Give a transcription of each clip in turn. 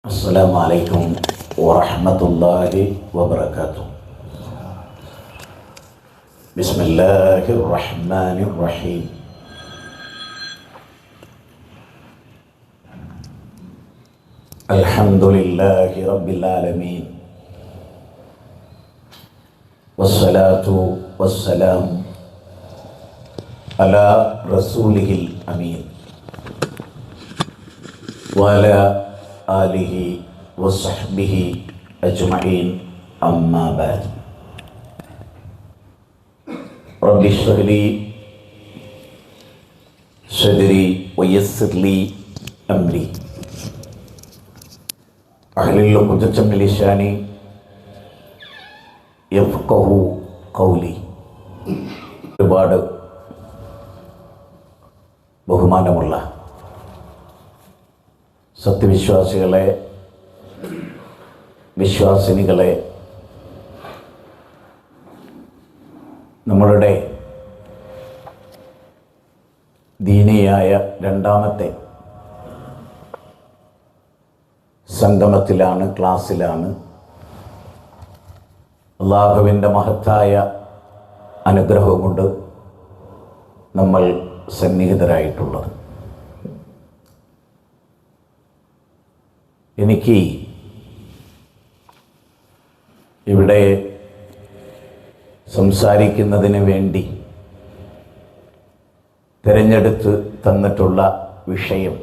السلام عليكم ورحمة الله وبركاته. بسم الله الرحمن الرحيم. الحمد لله رب العالمين، والصلاة والسلام على رسوله الأمين وعلى آله وصحبه أجمعين، أما بعد. رب اشرح لي صدري ويسر لي أمري واحلل عقدة من لساني يفقهوا قولي. ഒരുപാട് ബഹുമാനമുള്ള സത്യവിശ്വാസികളെ, വിശ്വാസിനികളെ, നമ്മളുടെ ദീനിയായ രണ്ടാമത്തെ സംഗമത്തിലാണ്, ക്ലാസ്സിലാണ്. അല്ലാഹുവിൻ്റെ മഹത്തായ അനുഗ്രഹം കൊണ്ട് നമ്മൾ സന്നിഹിതരായിട്ടുള്ളത്. എനിക്ക് ഇവിടെ സംസാരിക്കുന്നതിന് വേണ്ടി തിരഞ്ഞെടുത്ത് തന്നിട്ടുള്ള വിഷയം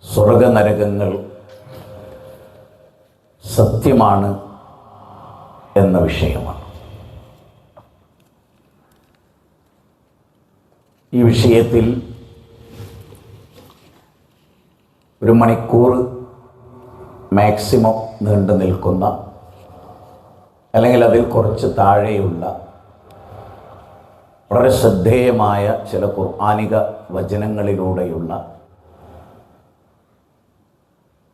സ്വർഗനരകങ്ങൾ സത്യമാണ് എന്ന വിഷയമാണ്. ഈ വിഷയത്തിൽ ഒരു മണിക്കൂർ മാക്സിമം നീണ്ടു നിൽക്കുന്ന, അല്ലെങ്കിൽ അതിൽ കുറച്ച് താഴെയുള്ള വളരെ ശ്രദ്ധേയമായ ചില ഖുർആനിക വചനങ്ങളിലൂടെയുള്ള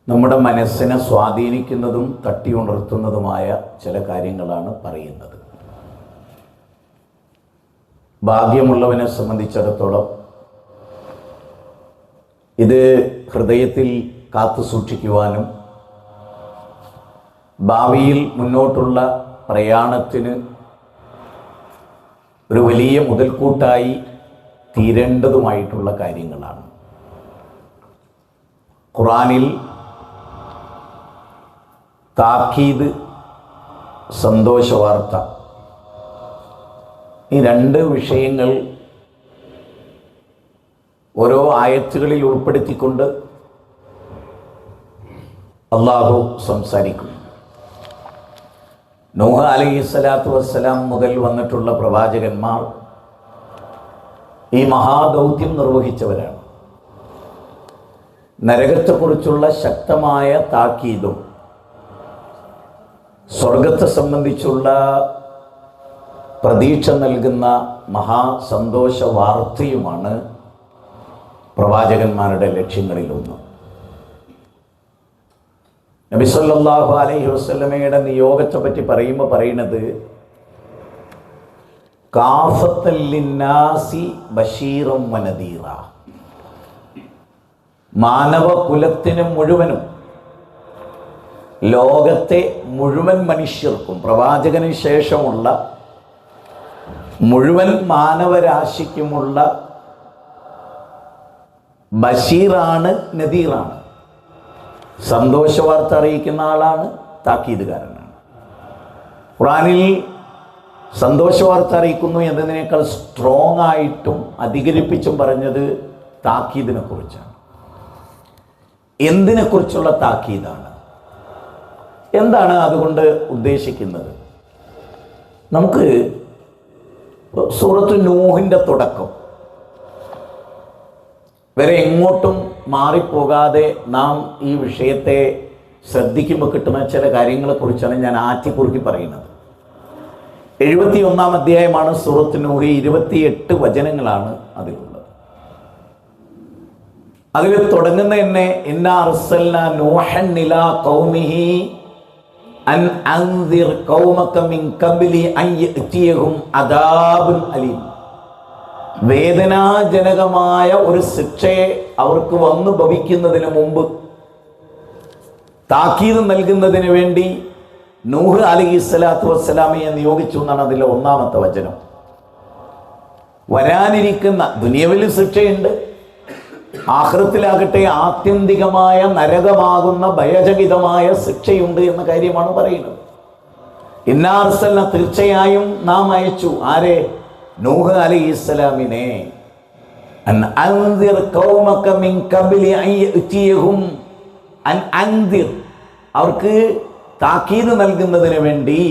നമ്മുടെ മനസ്സിനെ സ്വാധീനിക്കുന്നതും തട്ടിയുണർത്തുന്നതുമായ ചില കാര്യങ്ങളാണ് പറയുന്നത്. ഭാഗ്യമുള്ളവനെ സംബന്ധിച്ചിടത്തോളം ഇത് ഹൃദയത്തിൽ കാത്തു സൂക്ഷിക്കുവാനും ഭാവിയിൽ മുന്നോട്ടുള്ള പ്രയാണത്തിന് ഒരു വലിയ മുതൽക്കൂട്ടായി തീരേണ്ടതുമായിട്ടുള്ള കാര്യങ്ങളാണ്. ഖുർആനിൽ താക്കീത്, സന്തോഷവാർത്ത, ഈ രണ്ട് വിഷയങ്ങൾ ഓരോ ആയത്തുകളിൽ ഉൾപ്പെടുത്തിക്കൊണ്ട് അല്ലാഹു സംസാരിക്കും. നൂഹ് അലൈഹിസ്സലാത്തു വസ്സലാം മുതൽ വന്നിട്ടുള്ള പ്രവാചകന്മാർ ഈ മഹാദൗത്യം നിർവഹിച്ചവരാണ്. നരകത്തെക്കുറിച്ചുള്ള ശക്തമായ താക്കീതും സ്വർഗത്തെ സംബന്ധിച്ചുള്ള പ്രതീക്ഷ നൽകുന്ന മഹാസന്തോഷ വാർത്തയുമാണ് പ്രവാചകന്മാരുടെ ലക്ഷ്യങ്ങളിലൊന്ന്. നബി സല്ലല്ലാഹു അലൈഹി വസല്ലമയുടെ നിയോഗത്തെ പറ്റി പറയുമ്പോൾ പറയുന്നത് കാഫത്തൽ ലിന്നാസി ബശീറൻ വനദീറ, മാനവ കുലത്തിന് മുഴുവനും, ലോകത്തെ മുഴുവൻ മനുഷ്യർക്കും, പ്രവാചകന് ശേഷമുള്ള മുഴുവൻ മാനവരാശിക്കുമുള്ള ബഷീറാണ്, നദീറാണ്. സന്തോഷവാർത്ത അറിയിക്കുന്ന ആളാണ്, താക്കീതുകാരനാണ്. ഖുർആനിൽ സന്തോഷവാർത്ത അറിയിക്കുന്നു എന്നതിനേക്കാൾ സ്ട്രോങ് ആയിട്ടും അധികരിപ്പിച്ചും പറഞ്ഞത് താക്കീദിനെ കുറിച്ചാണ്. എന്തിനെക്കുറിച്ചുള്ള താക്കീതാണ്? എന്താണ് അതുകൊണ്ട് ഉദ്ദേശിക്കുന്നത്? നമുക്ക് സൂറത്ത് നൂഹിൻ്റെ തുടക്കം വരെ എങ്ങോട്ടും മാറിപ്പോകാതെ നാം ഈ വിഷയത്തെ ശ്രദ്ധിക്കുമ്പോൾ കിട്ടുന്ന ചില കാര്യങ്ങളെക്കുറിച്ചാണ് ഞാൻ ആറ്റിക്കുറുക്കി പറയുന്നത്. 71-ാം അധ്യായമാണ് സൂറത്ത് നൂഹ്. 28 വചനങ്ങളാണ് അതിലുള്ളത്. അതിൽ തുടങ്ങുന്ന തന്നെ ഇന്നാ അർസൽനാ നൂഹൻ ഇലാ ഖൗമിഹി അൻ അൻസിർ ഖൗമക മിൻ ഖബ്ലി അൻ യഅതിയഹും അദാബുൻ അലീം. വേദനാജനകമായ ഒരു ശിക്ഷയെ അവർക്ക് വന്നു ഭവിക്കുന്നതിന് മുമ്പ് താക്കീത് നൽകുന്നതിന് വേണ്ടി നൂഹ് അലൈഹിസ്സലാത്തു വസ്സലാമയെ നിയോഗിച്ചു എന്നാണ് അതിലെ ഒന്നാമത്തെ വചനം. വരാനിരിക്കുന്ന ദുനിയവിൽ ശിക്ഷയുണ്ട്, ആഖിറത്തിലാകട്ടെ ആത്യന്തികമായ നരകമാകുന്ന ഭയചകിതമായ ശിക്ഷയുണ്ട് എന്ന കാര്യമാണ് പറയുന്നത്. ഇന്നാ അർസൽന, തീർച്ചയായും നാം അയച്ചു ആരെ? നൂഹ് അലൈഹിസ്സലാമിനെ. അൻ അൻദിർ ഖൗമക മിൻ ഖബ്ലി അൻ യഅതിയഹും, അൻ അൻദിർ, അവർക്ക് താക്കീത് നൽകുന്നതിന് വേണ്ടി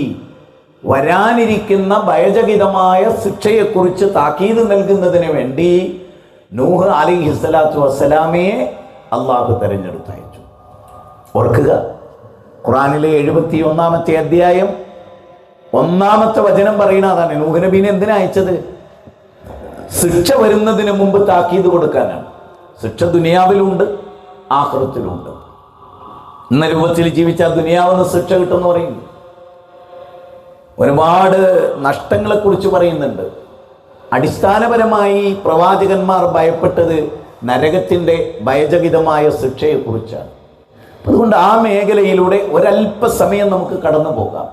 വരാനിരിക്കുന്ന ഭയചകിതമായ ശിക്ഷയെക്കുറിച്ച് താക്കീത് നൽകുന്നതിന് വേണ്ടി നൂഹ് അലൈഹിസ്സലാത്തു വസ്സലാമയെ അള്ളാഹു തെരഞ്ഞെടുത്തയച്ചു. ഓർക്കുക, ഖുർആനിലെ 71-ാമത്തെ അധ്യായം 1-ാമത്തെ വചനം പറയുന്ന അതാണ്. നൂഹ് നബീനെ എന്തിനാ അയച്ചത്? ശിക്ഷ വരുന്നതിന് മുമ്പ് താക്കീത് കൊടുക്കാനാണ്. ശിക്ഷ ദുനിയാവിലുണ്ട്, ആഖിറത്തിലുണ്ട്. എന്ന രൂപത്തിൽ ജീവിച്ചാൽ ദുനിയാവെന്ന് ശിക്ഷ കിട്ടുമെന്ന് പറയുന്നു. ഒരുപാട് നഷ്ടങ്ങളെക്കുറിച്ച് പറയുന്നുണ്ട്. അടിസ്ഥാനപരമായി പ്രവാചകന്മാർ ഭയപ്പെട്ടത് നരകത്തിൻ്റെ ഭയചകിതമായ ശിക്ഷയെക്കുറിച്ചാണ്. അതുകൊണ്ട് ആ മേഖലയിലൂടെ ഒരല്പസമയം നമുക്ക് കടന്നു പോകാം.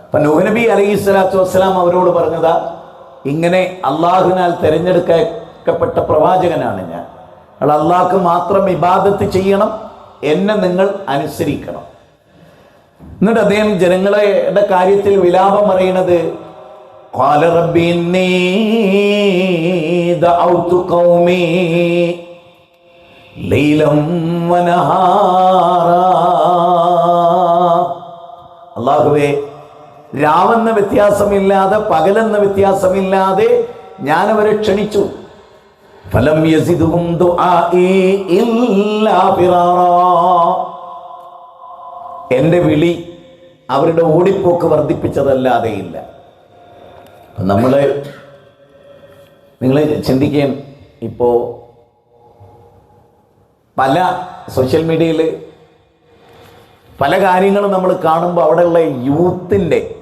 അപ്പം നൂഹ് നബി അലൈഹിസ്സലാത്തു വസ്സലാം അവരോട് പറഞ്ഞതാ, ഇങ്ങനെ അള്ളാഹുവിനാൽ തിരഞ്ഞെടുക്കപ്പെട്ട പ്രവാചകനാണ് ഞാൻ. അള്ളാഹ്ക്ക് മാത്രം ഇബാദത്ത് ചെയ്യണം, എന്നെ നിങ്ങൾ അനുസരിക്കണം. എന്നിട്ട് അദ്ദേഹം ജനങ്ങളുടെ കാര്യത്തിൽ വിലാപം പറയുന്നത്, ഖാല റബ്ബി ഇന്നി ദഅൗതു ഖൗമി ലൈലം വനഹാറാ. അല്ലാഹുവേ, രാവെന്ന വ്യത്യാസമില്ലാതെ പകലെന്ന വ്യത്യാസമില്ലാതെ ഞാൻ അവരെ ക്ഷണിച്ചു. ഫലം യസിദുഹും ദുആഇ ഇല്ലാ ഫിറാറാ. എൻ്റെ വിളി അവരുടെ ഓടിപ്പോക്ക് വർദ്ധിപ്പിച്ചതല്ലാതെയില്ല. നിങ്ങൾ ചിന്തിക്കുകയും, ഇപ്പോൾ പല സോഷ്യൽ മീഡിയയിൽ പല കാര്യങ്ങളും നമ്മൾ കാണുമ്പോൾ അവിടെയുള്ള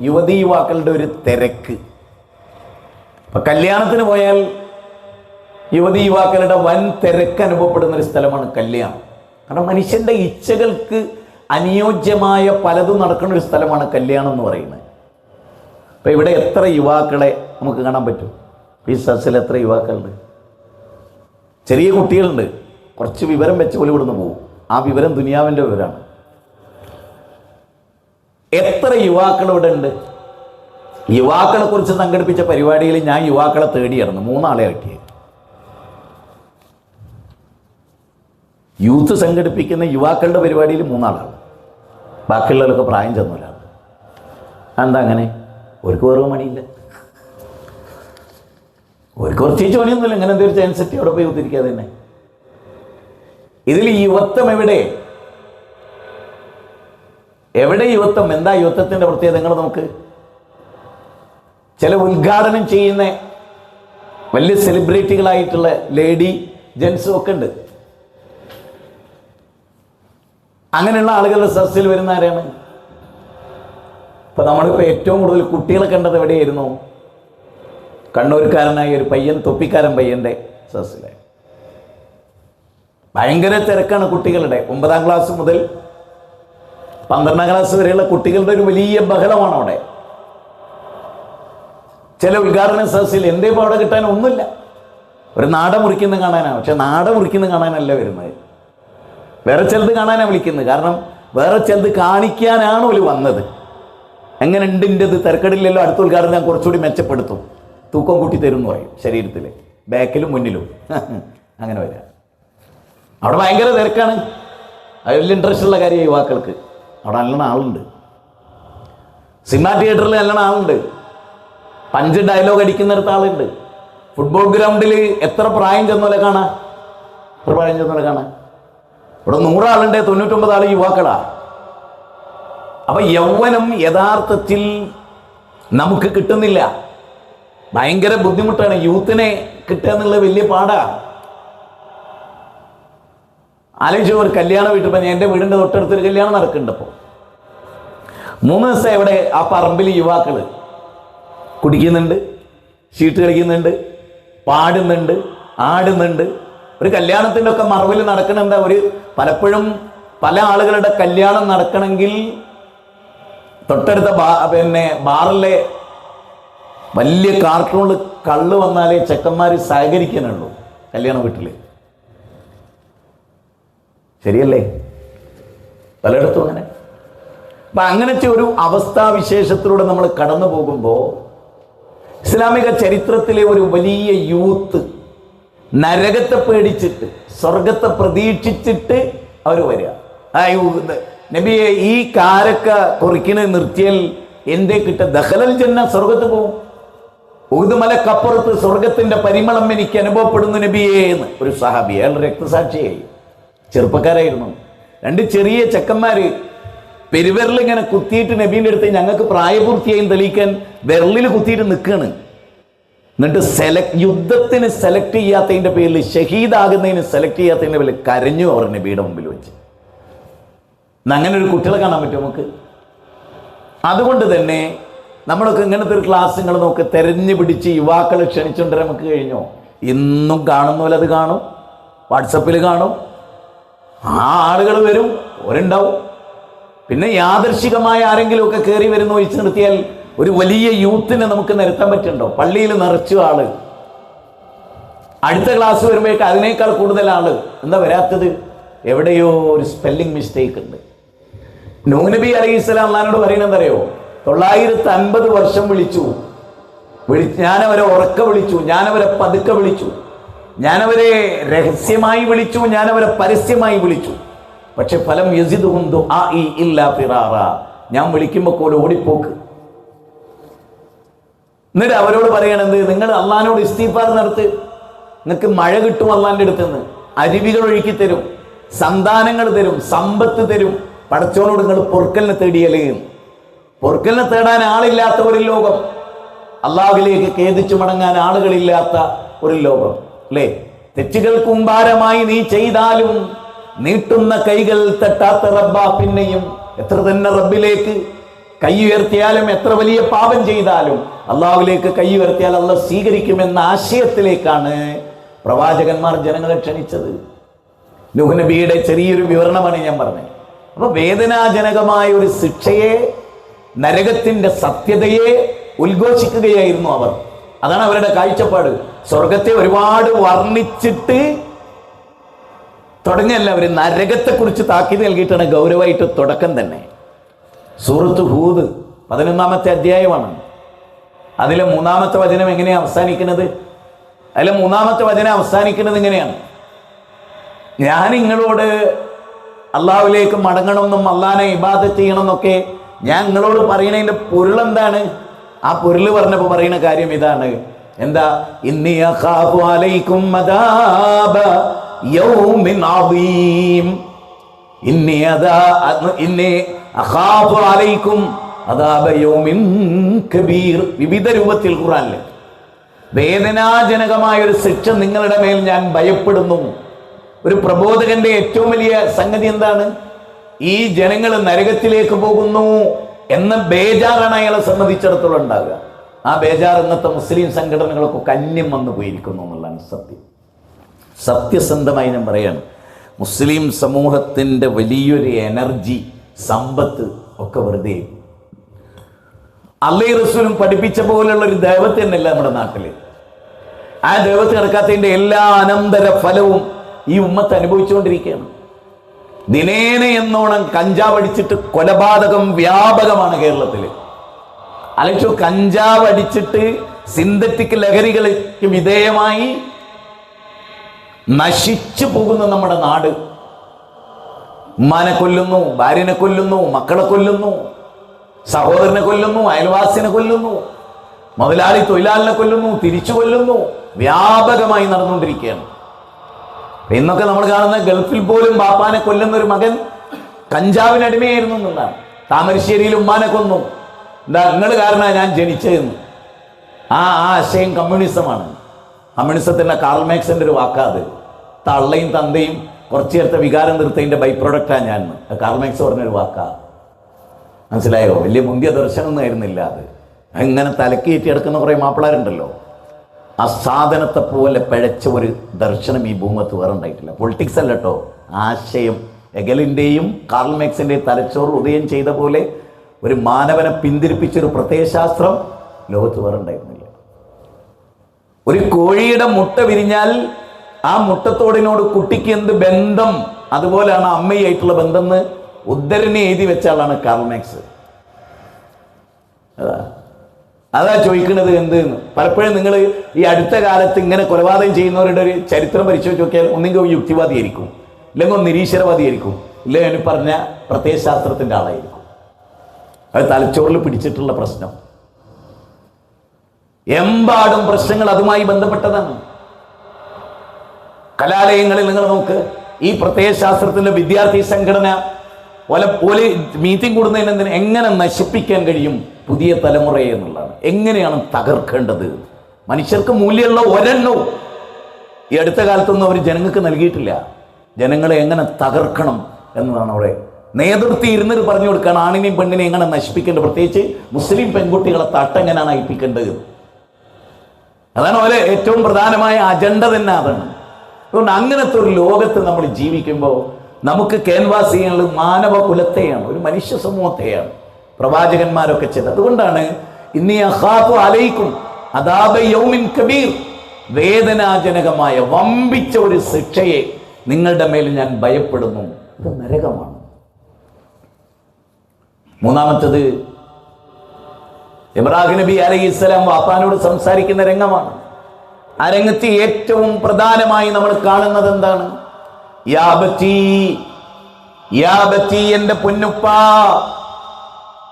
യുവതീ യുവാക്കളുടെ ഒരു തിരക്ക്. ഇപ്പം കല്യാണത്തിന് പോയാൽ യുവതീ യുവാക്കളുടെ വൻ തിരക്ക് അനുഭവപ്പെടുന്ന ഒരു സ്ഥലമാണ് കല്യാണം. കാരണം മനുഷ്യൻ്റെ ഇച്ഛകൾക്ക് അനുയോജ്യമായ പലതും നടക്കുന്ന ഒരു സ്ഥലമാണ് കല്യാണം എന്ന് പറയുന്നത്. അപ്പോൾ ഇവിടെ എത്ര യുവാക്കളെ നമുക്ക് കാണാൻ പറ്റും? ഈ സദസ്സിൽ എത്ര യുവാക്കളുണ്ട്? ചെറിയ കുട്ടികളുണ്ട്, കുറച്ച് വിവരം വെച്ച് പോലെ ഇവിടുന്ന് പോകും. ആ വിവരം ദുനിയാവിൻ്റെ വിവരമാണ്. എത്ര യുവാക്കൾ ഇവിടെ ഉണ്ട്? യുവാക്കളെ കുറിച്ച് സംഘടിപ്പിച്ച പരിപാടിയിൽ ഞാൻ യുവാക്കളെ തേടിയായിരുന്നു, 3 ആളെ ഇറക്കിയത്. യൂത്ത് സംഘടിപ്പിക്കുന്ന യുവാക്കളുടെ പരിപാടിയിൽ 3 ആളാണ്, ബാക്കിയുള്ളവരൊക്കെ പ്രായം ചെന്നവരാണ്. എന്താ അങ്ങനെ? അവർക്ക് വേറെ പണിയില്ല, അവർക്ക് കുറച്ച് പണിയൊന്നുമില്ല. ഇങ്ങനെ എന്തൊരു ചാൻസ് എത്തി അവിടെ പോയി കുത്തിരിക്കാതെ തന്നെ. ഇതിൽ യുവത്വം എവിടെ യുവത്വം? എന്താ യുവത്വത്തിൻ്റെ പ്രത്യേകതകൾ? നമുക്ക് ചില ഉദ്ഘാടനം ചെയ്യുന്ന വലിയ സെലിബ്രിറ്റികളായിട്ടുള്ള ലേഡി ജെൻസും ഒക്കെ ഉണ്ട്. അങ്ങനെയുള്ള ആളുകളുടെ സദസ്സിൽ വരുന്ന ആരാണ്? ഇപ്പം നമ്മളിപ്പോൾ ഏറ്റവും കൂടുതൽ കുട്ടികളെ കണ്ടത് എവിടെയായിരുന്നു? കണ്ണൂർക്കാരനായ ഒരു പയ്യൻ, തൊപ്പിക്കാരൻ പയ്യൻ്റെ സദസ്സിലായി. ഭയങ്കര തിരക്കാണ് കുട്ടികളുടെ. 9-ാം ക്ലാസ് മുതൽ 12-ാം ക്ലാസ് വരെയുള്ള കുട്ടികളുടെ ഒരു വലിയ ബഹളമാണ് അവിടെ. ചില ഉദ്ഘാടന സദസ്സിൽ എന്തേ ഇപ്പോൾ അവിടെ കിട്ടാൻ ഒന്നുമില്ല, ഒരു നാട മുറിക്കുന്ന കാണാനാണ്. പക്ഷെ നാട മുറിക്കുന്ന കാണാനല്ല വരുന്നത്, വേറെ ചിലത് കാണാനാണ് വിളിക്കുന്നത്. കാരണം വേറെ ചിലത് കാണിക്കാനാണ് ഒരു വന്നത്. എങ്ങനെ ഉണ്ട് ഇൻ്റെത്, തിരക്കടില്ലല്ലോ, അടുത്ത ഉദ്ഘാടനം ഞാൻ കുറച്ചുകൂടി മെച്ചപ്പെടുത്തും, തൂക്കം കൂട്ടി തരും എന്ന് പറയും, ശരീരത്തിൽ ബാക്കിലും മുന്നിലും അങ്ങനെ വരാം. അവിടെ ഭയങ്കര തിരക്കാണ്. അത് വലിയ ഇൻട്രസ്റ്റ് ഉള്ള കാര്യമാണ് യുവാക്കൾക്ക്. അവിടെ നല്ലോണം ആളുണ്ട്. സിനിമാ തിയേറ്ററിൽ നല്ലോണം ആളുണ്ട്. പഞ്ച് ഡയലോഗ് അടിക്കുന്നിടത്ത് ആളുണ്ട്. ഫുട്ബോൾ ഗ്രൗണ്ടിൽ എത്ര പ്രായം ചെന്നോലെ കാണാം, എത്ര പ്രായം ചെന്നോലെ കാണാം. ഇവിടെ 100 ആളുണ്ട്, 99 ആൾ യുവാക്കളാ. അപ്പൊ യൗവനം യഥാർത്ഥത്തിൽ നമുക്ക് കിട്ടുന്നില്ല. ഭയങ്കര ബുദ്ധിമുട്ടാണ് യൂത്തിനെ കിട്ടുക എന്നുള്ളത്, വലിയ പാടാണ്. ആലോചിച്ചു, ഒരു കല്യാണം വീട്ടിൽ എൻ്റെ വീടിൻ്റെ തൊട്ടടുത്തൊരു കല്യാണം നടക്കുന്നുണ്ട്. അപ്പോൾ 3 ദിവസം ഇവിടെ ആ പറമ്പിൽ യുവാക്കൾ കുടിക്കുന്നുണ്ട്, ഷീട്ട് കളിക്കുന്നുണ്ട്, പാടുന്നുണ്ട്, ആടുന്നുണ്ട്. ഒരു കല്യാണത്തിൻ്റെ ഒക്കെ മറവിൽ നടക്കണ എന്താ, പലപ്പോഴും പല ആളുകളുടെ കല്യാണം നടക്കണമെങ്കിൽ തൊട്ടടുത്ത ബാറിലെ വലിയ കാർട്ടൂണിൽ കള്ള് വന്നാലേ ചെക്കന്മാർ സഹകരിക്കാനുള്ളൂ കല്യാണ വീട്ടിൽ. ശരിയല്ലേ? പലയിടത്തും അങ്ങനെ. അപ്പം അങ്ങനത്തെ ഒരു അവസ്ഥാവിശേഷത്തിലൂടെ നമ്മൾ കടന്നു പോകുമ്പോൾ ഇസ്ലാമിക ചരിത്രത്തിലെ ഒരു വലിയ യൂത്ത് നരകത്തെ പേടിച്ചിട്ട് സ്വർഗത്തെ പ്രതീക്ഷിച്ചിട്ട് അവർ വരിക. ആ യൂത്ത് നബിയെ ഈ കാരക്ക കുറിക്കണ നിർത്തിയാൽ എന്തേ കിട്ട, ദഖലൽ ജന്ന, സ്വർഗത്ത് പോകും. ഉഹുദ് സ്വർഗത്തിന്റെ പരിമളം എനിക്ക് അനുഭവപ്പെടുന്നു നബിയേ എന്ന് ഒരു സഹാബി, അയാൾ രക്തസാക്ഷിയായി, ചെറുപ്പക്കാരായിരുന്നു. രണ്ട് ചെറിയ ചെക്കന്മാര് പെരുവിരലിങ്ങനെ കുത്തിയിട്ട് നബീൻ്റെ അടുത്ത് ഞങ്ങൾക്ക് പ്രായപൂർത്തിയായും തെളിയിക്കാൻ വിരലിൽ കുത്തിയിട്ട് നിൽക്കുകയാണ്. എന്നിട്ട് യുദ്ധത്തിന് സെലക്ട് ചെയ്യാത്തതിൻ്റെ പേരിൽ, ഷഹീദാകുന്നതിന് സെലക്ട് ചെയ്യാത്തതിൻ്റെ പേരിൽ കരഞ്ഞു അവർ നബിയുടെ മുമ്പിൽ വെച്ച്. അങ്ങനെ ഒരു കുട്ടികളെ കാണാൻ പറ്റും നമുക്ക്? അതുകൊണ്ട് തന്നെ നമ്മളൊക്കെ ഇങ്ങനത്തെ ഒരു ക്ലാസ്സുകൾ നോക്ക് തെരഞ്ഞു പിടിച്ച് യുവാക്കളെ ക്ഷണിച്ചുകൊണ്ട് നമുക്ക് കഴിഞ്ഞോ? ഇന്നും കാണുന്ന പോലെ അത് കാണും, വാട്സപ്പിൽ കാണും, ആ ആളുകൾ വരും, ഓരുണ്ടാവും. പിന്നെ യാദർശികമായ ആരെങ്കിലുമൊക്കെ കയറി വരുന്ന ഒഴിച്ചു നിർത്തിയാൽ ഒരു വലിയ യൂത്തിനെ നമുക്ക് നിരത്താൻ പറ്റുന്നുണ്ടോ? പള്ളിയിൽ നിറച്ചു ആള്, അടുത്ത ക്ലാസ് വരുമ്പോഴേക്ക് അതിനേക്കാൾ കൂടുതൽ ആള്. എന്താ വരാത്തത്? എവിടെയോ ഒരു സ്പെല്ലിംഗ് മിസ്റ്റേക്ക് ഉണ്ട്. നൂഹ് നബി അലൈഹിസ്സലാം അള്ളാഹിനോട് പറയുന്നത് അറിയോ? 950 വർഷം വിളിച്ചു, ഞാനവരെ ഉറക്ക വിളിച്ചു, ഞാനവരെ പതുക്കെ വിളിച്ചു, ഞാനവരെ രഹസ്യമായി വിളിച്ചു, ഞാനവരെ പരസ്യമായി വിളിച്ചു. പക്ഷെ ഫലം യസിദുഹും ദുആഇ ഇല്ലാ ഫിറാറ, ഞാൻ വിളിക്കുമ്പോൾ പോലെ ഓടിപ്പോക്ക്. എന്നിട്ട് അവരോട് പറയണത്, നിങ്ങൾ അള്ളാഹിനോട് ഇസ്തിഗ്ഫാർ നടത്ത്, നിങ്ങൾക്ക് മഴ കിട്ടും അള്ളാഹിൻ്റെ അടുത്ത് നിന്ന്, അരുവികൾ ഒഴുക്കി തരും, സന്താനങ്ങൾ തരും, സമ്പത്ത് തരും. പടച്ചോനോട് നിങ്ങൾ പൊറുക്കലിനെ തേടിയല്ലേ. പൊറുക്കലിനെ തേടാൻ ആളില്ലാത്ത ഒരു ലോകം, അള്ളാഹുവിലേക്ക് ഖേദിച്ചു മടങ്ങാൻ ആളുകളില്ലാത്ത ഒരു ലോകം അല്ലേ? തെറ്റുകൾ കുമ്പാരമായി നീ ചെയ്താലും നീട്ടുന്ന കൈകൾ തട്ടാത്ത റബ്ബാ. പിന്നെയും എത്ര തന്നെ റബ്ബിലേക്ക് കൈ ഉയർത്തിയാലും, എത്ര വലിയ പാപം ചെയ്താലും അള്ളാഹുവിലേക്ക് കൈ ഉയർത്തിയാൽ അള്ളാഹ് സ്വീകരിക്കുമെന്ന ആശയത്തിലേക്കാണ് പ്രവാചകന്മാർ ജനങ്ങളെ ക്ഷണിച്ചത്. നൂഹ് നബിയുടെ ചെറിയൊരു വിവരണമാണ് ഞാൻ പറഞ്ഞത്. അപ്പൊ വേദനാജനകമായ ഒരു ശിക്ഷയെ, നരകത്തിന്റെ സത്യതയെ ഉദ്ഘോഷിക്കുകയായിരുന്നു അവർ. അതാണ് അവരുടെ കാഴ്ചപ്പാട്. സ്വർഗത്തെ ഒരുപാട് വർണ്ണിച്ചിട്ട് തുടങ്ങിയല്ല, അവർ നരകത്തെക്കുറിച്ച് താക്കീത് നൽകിയിട്ടാണ് ഗൗരവമായിട്ട് തുടക്കം തന്നെ. സൂറത്ത് ഹൂദ് 11-ാമത്തെ അധ്യായമാണ്. അതിലെ 3-ാമത്തെ വചനം എങ്ങനെയാണ് അവസാനിക്കുന്നത്? അതിലെ 3-ാമത്തെ വചനം അവസാനിക്കുന്നത് ഇങ്ങനെയാണ്: ഞാൻ നിങ്ങളോട് അള്ളാഹുവിലേക്ക് മടങ്ങണമെന്നും അള്ളാഹിനെ ഇബാദത്ത് ചെയ്യണമെന്നൊക്കെ ഞാൻ നിങ്ങളോട് പറയണതിൻ്റെ പൊരുളെന്താണ്? ആ പൊരുള് പറഞ്ഞപ്പോൾ പറയുന്ന കാര്യം ഇതാണ്. എന്താ? ഇന്നി അഖാഫു അലൈക്കും അദാബ യൗമിൻ അദീം. ഇന്നി അഖാഫു അലൈക്കും അദാബ യൗമിൻ കബീർ. വിവിധ രൂപത്തിൽ ഖുർആനിൽ വേദനാജനകമായ ഒരു ശിക്ഷ നിങ്ങളുടെ മേൽ ഞാൻ ഭയപ്പെടുന്നു. ഒരു പ്രബോധകന്റെ ഏറ്റവും വലിയ സംഗതി എന്താണ്? ഈ ജനങ്ങൾ നരകത്തിലേക്ക് പോകുന്നു എന്ന ബേജാറാണ് അയാളെ സംബന്ധിച്ചിടത്തോളം ഉണ്ടാകുക. ആ ബേജാർ ഇന്നത്തെ മുസ്ലിം സംഘടനകളൊക്കെ അന്യം വന്നു പോയിരിക്കുന്നു എന്നുള്ളതാണ് സത്യം. സത്യസന്ധമായി ഞാൻ പറയാണ്, മുസ്ലിം സമൂഹത്തിൻ്റെ വലിയൊരു എനർജി, സമ്പത്ത് ഒക്കെ വെറുതെ. അള്ളാഹുവും റസൂലും പഠിപ്പിച്ച പോലുള്ള ഒരു ദൈവത്ത് തന്നെയല്ല നമ്മുടെ നാട്ടിൽ. ആ ദൈവത്ത് നടക്കാത്തതിൻ്റെ എല്ലാ അനന്തര ഫലവും ഈ ഉമ്മത്ത് അനുഭവിച്ചുകൊണ്ടിരിക്കുകയാണ്. ദിനേന എന്നോണം കഞ്ചാവ് അടിച്ചിട്ട് കൊലപാതകം വ്യാപകമാണ് കേരളത്തിൽ. അലക്ഷോ കഞ്ചാവ് അടിച്ചിട്ട് സിന്തറ്റിക് ലഹരികൾക്ക് വിധേയമായി നശിച്ചു പോകുന്ന നമ്മുടെ നാട്. ഉമ്മാനെ കൊല്ലുന്നു, ഭാര്യനെ കൊല്ലുന്നു, മക്കളെ കൊല്ലുന്നു, സഹോദരനെ കൊല്ലുന്നു, അയൽവാസിനെ കൊല്ലുന്നു, മുതലാളി തൊഴിലാളിനെ കൊല്ലുന്നു, തിരിച്ചു കൊല്ലുന്നു. വ്യാപകമായി നടന്നുകൊണ്ടിരിക്കുകയാണ്. ഇന്നൊക്കെ നമ്മൾ കാണുന്ന ഗൾഫിൽ പോലും ബാപ്പാനെ കൊല്ലുന്ന ഒരു മകൻ കഞ്ചാവിന് അടിമയായിരുന്നു എന്നുള്ളതാണ്. താമരശ്ശേരിയിൽ ഉമ്മാനെ കൊന്നു. എന്താ? നിങ്ങൾ കാരണമാണ് ഞാൻ ജനിച്ചതെന്ന്. ആ ആശയം കമ്മ്യൂണിസമാണ്. കമ്മ്യൂണിസത്തിൻ്റെ കാർൽ മാർക്സിൻ്റെ ഒരു വാക്കാത്. തള്ളയും തന്തയും കുറച്ചു നേരത്തെ വികാരം നിർത്തതിൻ്റെ ബൈ പ്രൊഡക്റ്റാണ് ഞാൻ. കാർൽ മാർക്സ് പറഞ്ഞൊരു വാക്കാ. മനസ്സിലായോ? വലിയ മുന്തിയ ദർശനമൊന്നും ആയിരുന്നില്ല അത്. ഇങ്ങനെ തലക്കേറ്റി എടുക്കുന്ന കുറേ മാപ്പിളാരുണ്ടല്ലോ, ആ സാധനത്തെ പോലെ പിഴച്ച ഒരു ദർശനം ഈ ഭൂമത്ത് വേറെ ഉണ്ടായിട്ടില്ല. പൊളിറ്റിക്സ് അല്ല കേട്ടോ, ആശയം. ഹെഗലിൻ്റെയും കാർൽ മാർക്സിൻ്റെയും തലച്ചോറ് ഉദയം ചെയ്ത പോലെ ഒരു മാനവനെ പിന്തിരിപ്പിച്ചൊരു പ്രത്യയശാസ്ത്രം ലോകത്ത് വേറെ ഉണ്ടായിരുന്നില്ല. ഒരു കോഴിയുടെ മുട്ട വിരിഞ്ഞാൽ ആ മുട്ടത്തോടിനോട് കുട്ടിക്ക് എന്ത് ബന്ധം, അതുപോലെയാണ് അമ്മയായിട്ടുള്ള ബന്ധം എന്ന് ഉദ്ധരണി എഴുതി വെച്ച ആളാണ് കാർൽ മാർക്സ്. അതാ ചോദിക്കുന്നത് എന്തെന്ന്. പലപ്പോഴും നിങ്ങൾ ഈ അടുത്ത കാലത്ത് ഇങ്ങനെ കൊലപാതകം ചെയ്യുന്നവരുടെ ഒരു ചരിത്രം പരിശോധിച്ച് നോക്കിയാൽ ഒന്നെങ്കിൽ യുക്തിവാദിയായിരിക്കും, ഇല്ലെങ്കിൽ നിരീശ്വരവാദിയായിരിക്കും, ഇല്ലെങ്കിൽ പറഞ്ഞ പ്രത്യയശാസ്ത്രത്തിൻ്റെ ആളായിരിക്കും. അത് തലച്ചോറിൽ പിടിച്ചിട്ടുള്ള പ്രശ്നം. എമ്പാടും പ്രശ്നങ്ങൾ അതുമായി ബന്ധപ്പെട്ടതാണ്. കലാലയങ്ങളിൽ നിങ്ങൾ നോക്ക്, ഈ പ്രത്യയശാസ്ത്രത്തിന്റെ വിദ്യാർത്ഥി സംഘടന പോലെ മീറ്റിംഗ് കൂടുന്നതിന് എങ്ങനെ നശിപ്പിക്കാൻ കഴിയും പുതിയ തലമുറയെ എന്നുള്ളതാണ്. എങ്ങനെയാണ് തകർക്കേണ്ടത്? മനുഷ്യർക്ക് മൂല്യമുള്ള ഒരെണ്ണവും ഈ അടുത്ത കാലത്തൊന്നും അവർ ജനങ്ങൾക്ക് നൽകിയിട്ടില്ല. ജനങ്ങളെ എങ്ങനെ തകർക്കണം എന്നതാണ് അവിടെ നേതൃത്വം ഇരുന്നിട്ട് പറഞ്ഞു കൊടുക്കുകയാണ്. ആണിനെയും പെണ്ണിനെയും എങ്ങനെ നശിപ്പിക്കേണ്ടത്, പ്രത്യേകിച്ച് മുസ്ലിം പെൺകുട്ടികളെ തട്ടെങ്ങനെയാണ് അയപ്പിക്കേണ്ടത്. അതാണ് അവരെ ഏറ്റവും പ്രധാനമായ അജണ്ട തന്നെ അതാണ്. അതുകൊണ്ട് അങ്ങനത്തെ ഒരു ലോകത്ത് നമ്മൾ ജീവിക്കുമ്പോൾ നമുക്ക് ക്യാൻവാസ് ചെയ്യാനുള്ളത് മാനവ കുലത്തെയാണ്, ഒരു മനുഷ്യ സമൂഹത്തെയാണ് പ്രവാചകന്മാരൊക്കെ ചെയ്തത്. അതുകൊണ്ടാണ് ഇന്നി അഖാഫു അലൈക്കും അദാബ യൗമിൻ കബീർ, വേദനാജനകമായ വമ്പിച്ച ഒരു ശിക്ഷയെ നിങ്ങളുടെ മേൽ ഞാൻ ഭയപ്പെടുന്നു. ഇത് നരകമാണ്. മൂന്നാമത്തത് ഇബ്രാഹിം നബി അലൈഹിസ്സലാം വാപ്പാനോട് സംസാരിക്കുന്ന രംഗമാണ്. ആ രംഗത്ത് ഏറ്റവും പ്രധാനമായി നമ്മൾ കാണുന്നത് എന്താണ്? യാ ബത്തി, യാ ബത്തി, എന്റെ പൊന്നുപ്പാ.